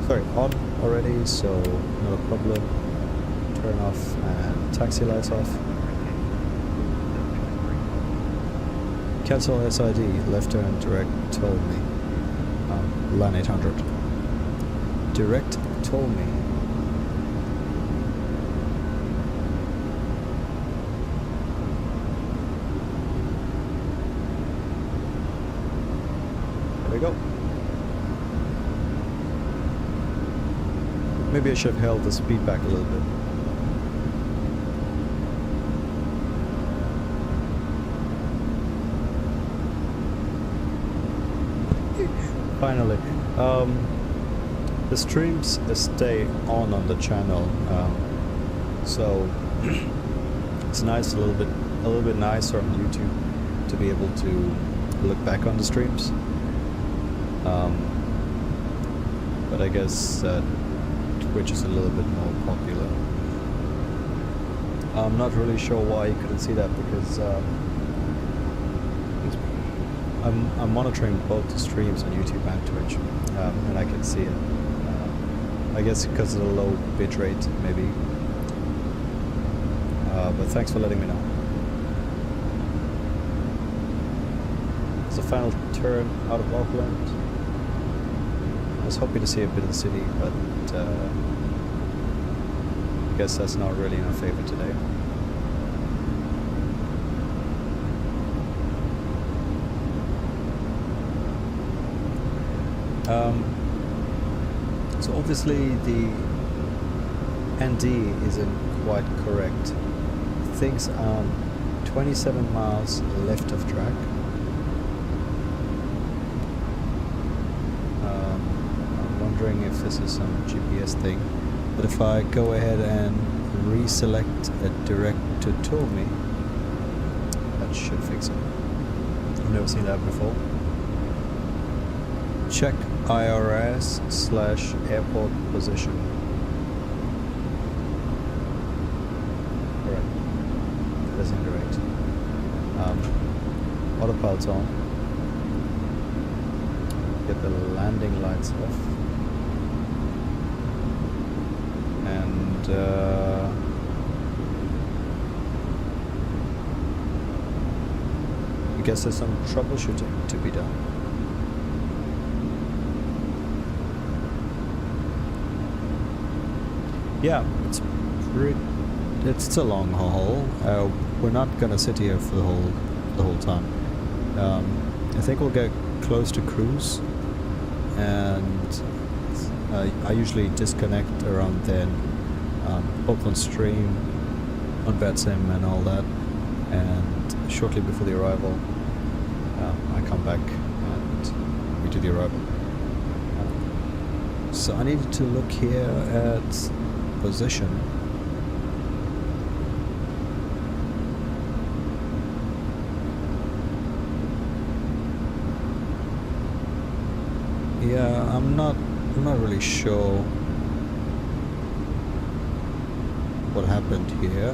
Sorry, on already, so no problem. turn off and taxi lights off. Cancel SID, left turn direct told me. Line 800. Direct told me. There we go. Maybe I should have held the speed back a little bit. Finally, the streams stay on the channel, so it's nice, a little bit nicer on YouTube to be able to look back on the streams. But I guess Twitch is a little bit more popular. I'm not really sure why you couldn't see that, because I'm monitoring both the streams on YouTube and Twitch, and I can see it. I guess because of the low bitrate, maybe. But thanks for letting me know. It's the final turn out of Auckland. I was hoping to see a bit of the city, but I guess that's not really in our favor today. So obviously the ND isn't quite correct. Things are 27 miles left of track. I'm wondering if this is some GPS thing, but if I go ahead and reselect a direct to told me, that should fix it. I've never seen that before. Check IRS/airport position. Alright, that's incorrect. Autopilot's on. Get the landing lights off. And I guess there's some troubleshooting to be done. Yeah, it's a long haul. We're not gonna sit here for the whole time. I think we'll get close to cruise, and I usually disconnect around then, both on stream, on VATSIM and all that, and shortly before the arrival, I come back and we do the arrival. So I needed to look here at position. Yeah, I'm not really sure what happened here.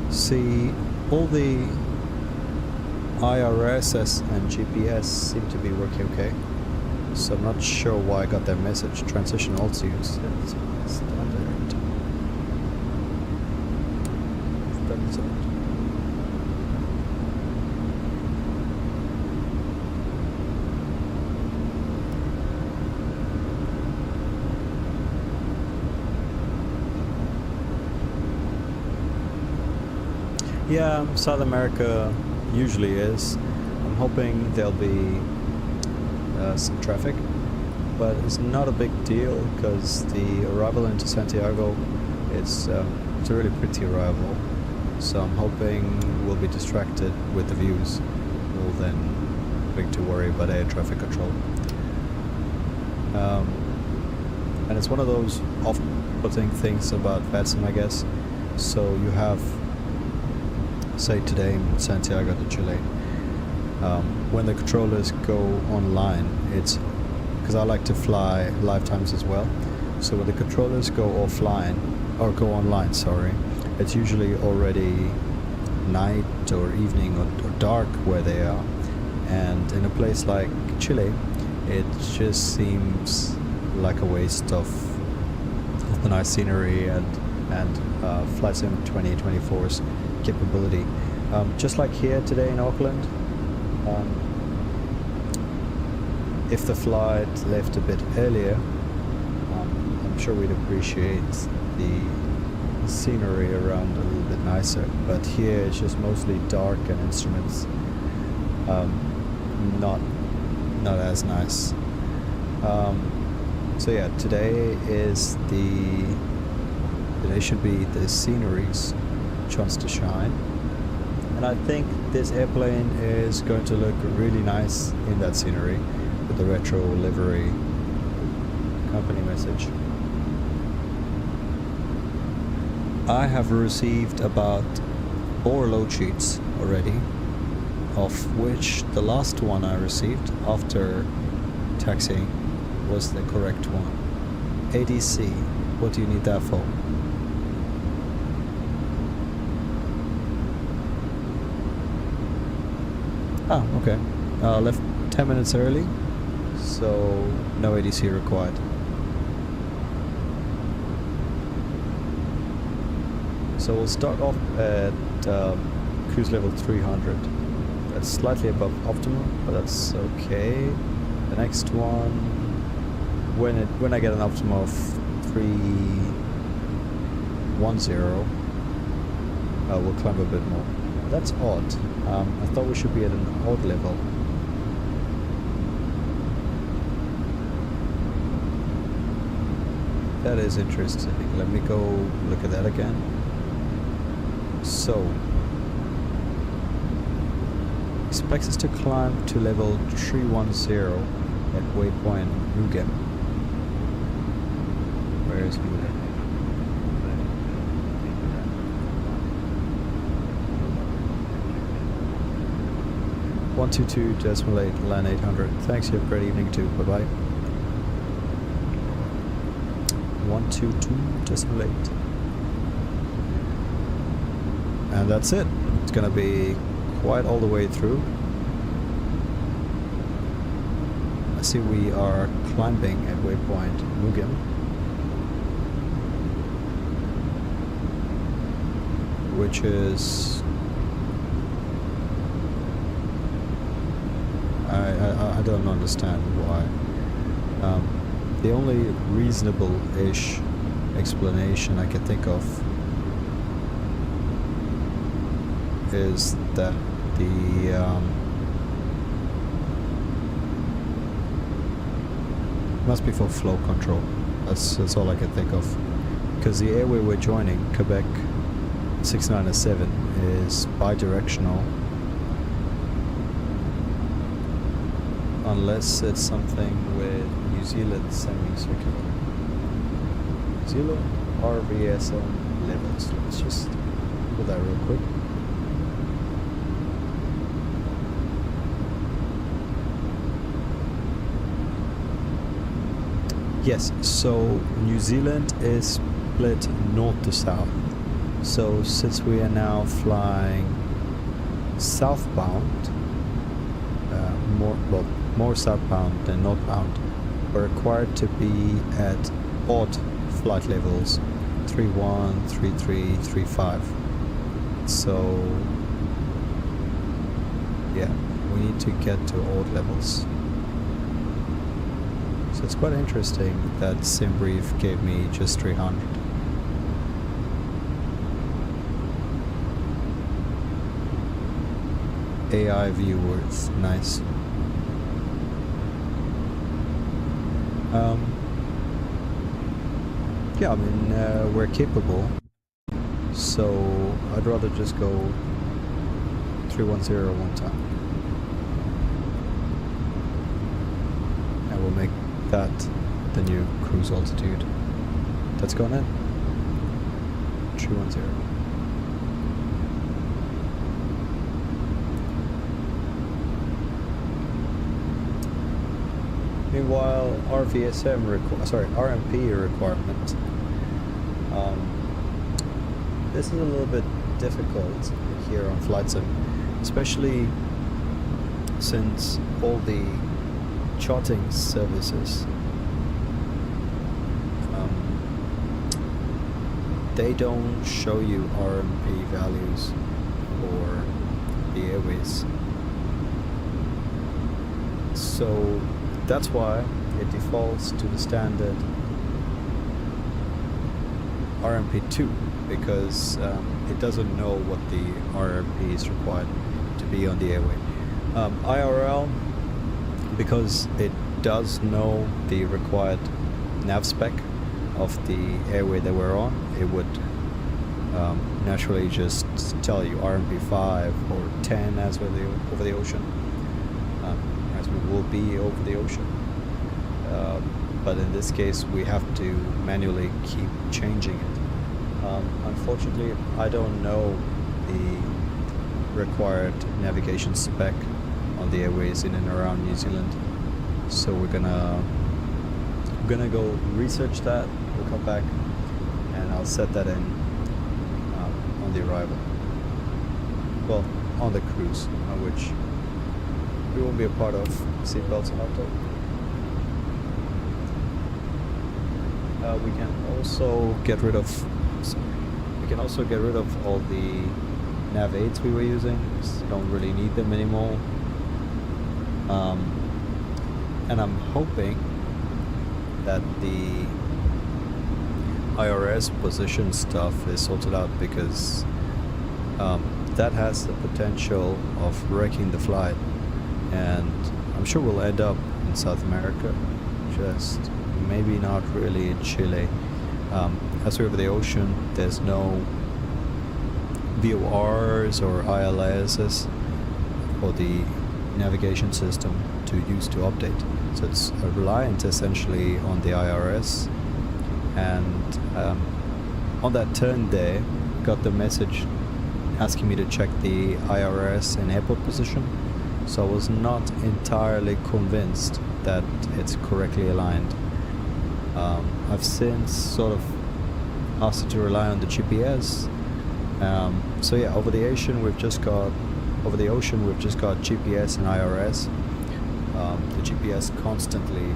See, all the IRSS and GPS seem to be working okay, so I'm not sure why I got that message. Transition also used. Standard. Yeah, South America usually is. I'm hoping there'll be some traffic, but it's not a big deal because the arrival into Santiago is it's a really pretty arrival. So I'm hoping we'll be distracted with the views more than having to worry about air traffic control. And it's one of those off-putting things about VATSIM, I guess. So you have, say today in Santiago de Chile, when the controllers go online, it's because I like to fly live times as well. So when the controllers go offline, or go online, sorry, it's usually already night or evening or dark where they are. And in a place like Chile, it just seems like a waste of the nice scenery and VATSIM 2024's capability. Just like here today in Auckland, if the flight left a bit earlier, I'm sure we'd appreciate the scenery around a little bit nicer. But here it's just mostly dark and instruments not as nice. So yeah, today should be the scenery's chance to shine, and I think this airplane is going to look really nice in that scenery with the retro livery company message. I have received about 4 load sheets already, of which the last one I received after taxiing was the correct one. ADC, what do you need that for? Ah, okay. Left 10 minutes early, so no ADC required. So we'll start off at cruise level 300. That's slightly above optimal, but that's okay. The next one, when I get an optimal of 310, we'll climb a bit more. That's odd. I thought we should be at an odd level. That is interesting. Let me go look at that again. So, expects us to climb to level 310 at waypoint Mugen. Where is Mugen? 122.8, land 800. Thanks, you have a great evening too. Bye bye. 122.8. And that's it. It's gonna be quite all the way through. I see we are climbing at waypoint Mugen. Which is... I don't understand why. The only reasonable-ish explanation I can think of is that the must be for flow control. That's all I can think of, because the airway we're joining, Quebec 697, is bi-directional. Unless it's something with New Zealand semicircular. New Zealand RVSM levels. Let's just do that real quick. Yes, so New Zealand is split north to south. So since we are now flying southbound, more southbound than northbound, we're required to be at odd flight levels, 31, 33, 35. So yeah, we need to get to odd levels. So it's quite interesting that SimBrief gave me just 300. AI viewers, nice. Yeah, I mean, we're capable, so I'd rather just go 310 one time. And we'll make that the new cruise altitude. That's gone in. 310. Meanwhile, RMP requirement this is a little bit difficult here on VATSIM, especially since all the charting services they don't show you RMP values for the airways. So that's why it defaults to the standard RMP2, because it doesn't know what the RMP is required to be on the airway. IRL, because it does know the required nav spec of the airway that we're on, it would naturally just tell you RMP 5 or 10 as we're over the ocean, as we will be over the ocean. But in this case, we have to manually keep changing it. Unfortunately, I don't know the required navigation spec on the airways in and around New Zealand, so we're gonna go research that. We'll come back and I'll set that in on the arrival. Well, on the cruise, on which we won't be a part of. Seatbelts and auto. We can also get rid of all the nav aids we were using. Just don't really need them anymore. And I'm hoping that the IRS position stuff is sorted out, because that has the potential of wrecking the flight, and I'm sure we'll end up in South America, just maybe not really in Chile. As we're over the ocean, there's no VORs or ILSs for the navigation system to use to update. So it's reliant essentially on the IRS. And on that turn there, got the message asking me to check the IRS and airport position. So I was not entirely convinced that it's correctly aligned. I've since sort of asked it to rely on the GPS. So yeah, over the ocean we've just got GPS and IRS. The GPS constantly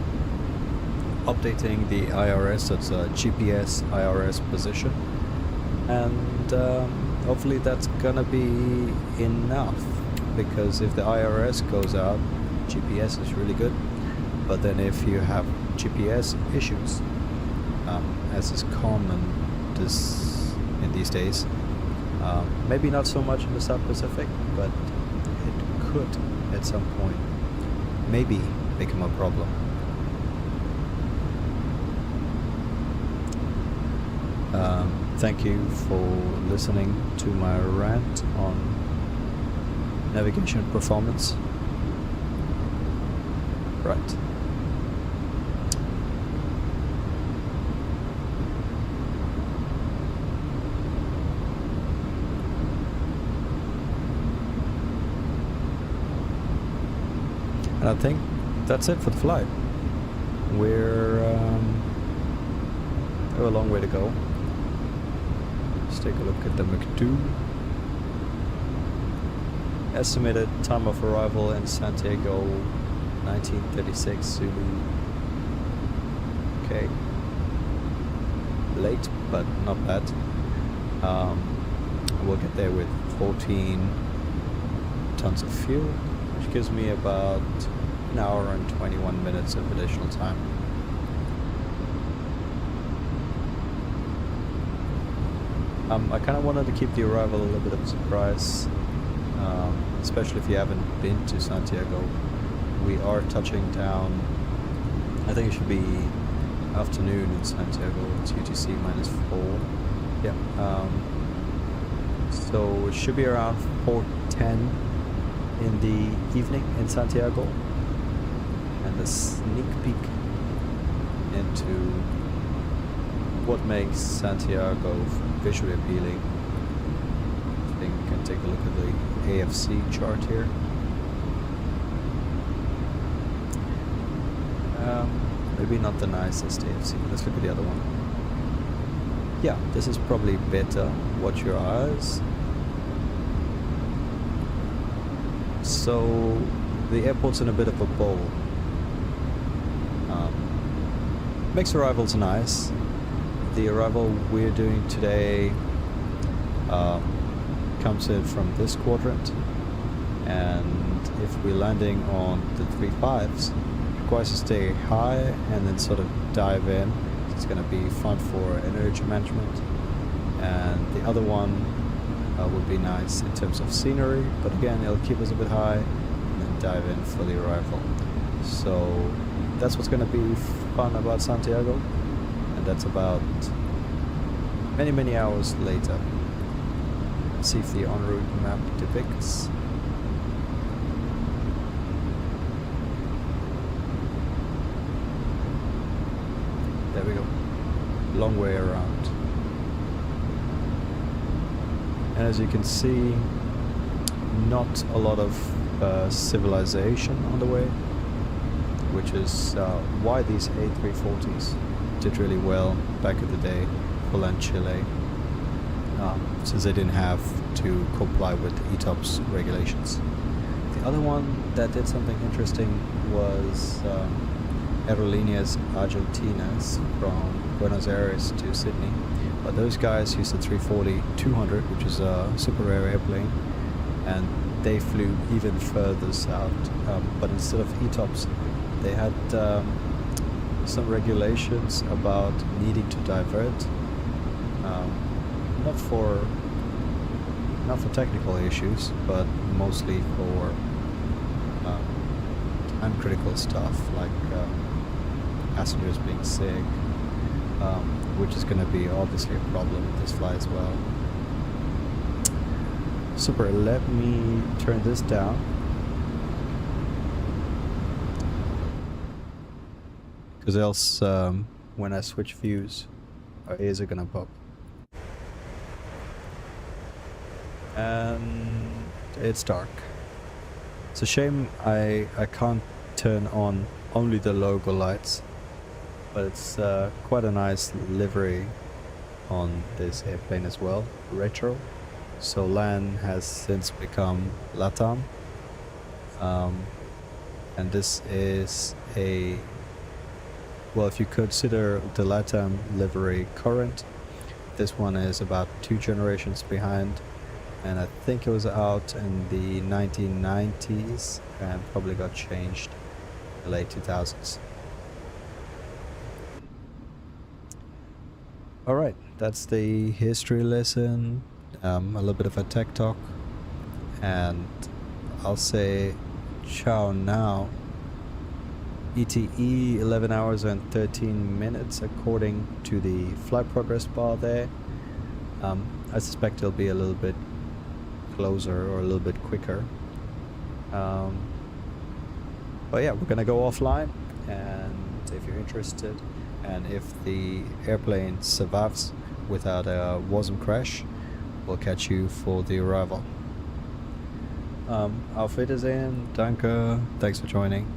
updating the IRS, so it's a GPS IRS position, and hopefully that's gonna be enough, because if the IRS goes out, GPS is really good. But then if you have GPS issues, as is common in these days, maybe not so much in the South Pacific, but it could at some point maybe become a problem. Thank you for listening to my rant on navigation performance. Right. And I think that's it for the flight. We're have a long way to go. Let's take a look at the McDo. Estimated time of arrival in Santiago, 1936 Zulu. Okay. Late, but not bad. We'll get there with 14 tons of fuel, which gives me about an hour and 21 minutes of additional time. I kind of wanted to keep the arrival a little bit of a surprise, especially if you haven't been to Santiago. We are touching down, I think it should be afternoon in Santiago. It's UTC -4. Yeah. So it should be around 4:10 in the evening in Santiago. And a sneak peek into what makes Santiago visually appealing. I think we can take a look at the AFC chart here. Maybe not the nicest AFC. Let's look at the other one. Yeah, this is probably better. Watch your eyes. So the airport's in a bit of a bowl. Makes arrivals nice. The arrival we're doing today comes in from this quadrant, and if we're landing on the 3.5s, it requires to stay high and then sort of dive in. It's going to be fun for energy management, and the other one would be nice in terms of scenery, but again it'll keep us a bit high and then dive in for the arrival. So that's what's going to be fun about Santiago, and that's about many hours later. Let's see if the en route map depicts. There we go. Long way around. And as you can see, not a lot of civilization on the way, which is why these A340s did really well back in the day for land Chile, since they didn't have to comply with ETOPS regulations. The other one that did something interesting was Aerolíneas Argentinas from Buenos Aires to Sydney. But those guys used the 340-200, which is a super rare airplane, and they flew even further south. But instead of ETOPS, they had some regulations about needing to divert, not for technical issues, but mostly for time critical stuff like passengers being sick, which is going to be obviously a problem with this flight as well. Super, let me turn this down. Because else, when I switch views, our ears are gonna pop. And it's dark. It's a shame I can't turn on only the logo lights, but it's quite a nice livery on this airplane as well, retro. So LAN has since become LATAM, and this is a, well, if you consider the LATAM livery current, this one is about 2 generations behind, and I think it was out in the 1990s and probably got changed in the late 2000s. Alright, that's the history lesson, a little bit of a tech talk, and I'll say ciao now. ETE 11 hours and 13 minutes according to the flight progress bar there. I suspect it'll be a little bit closer or a little bit quicker. But yeah, we're gonna go offline, and if you're interested and if the airplane survives without a VATSIM crash, we'll catch you for the arrival. Auf Wiedersehen, danke, thanks for joining.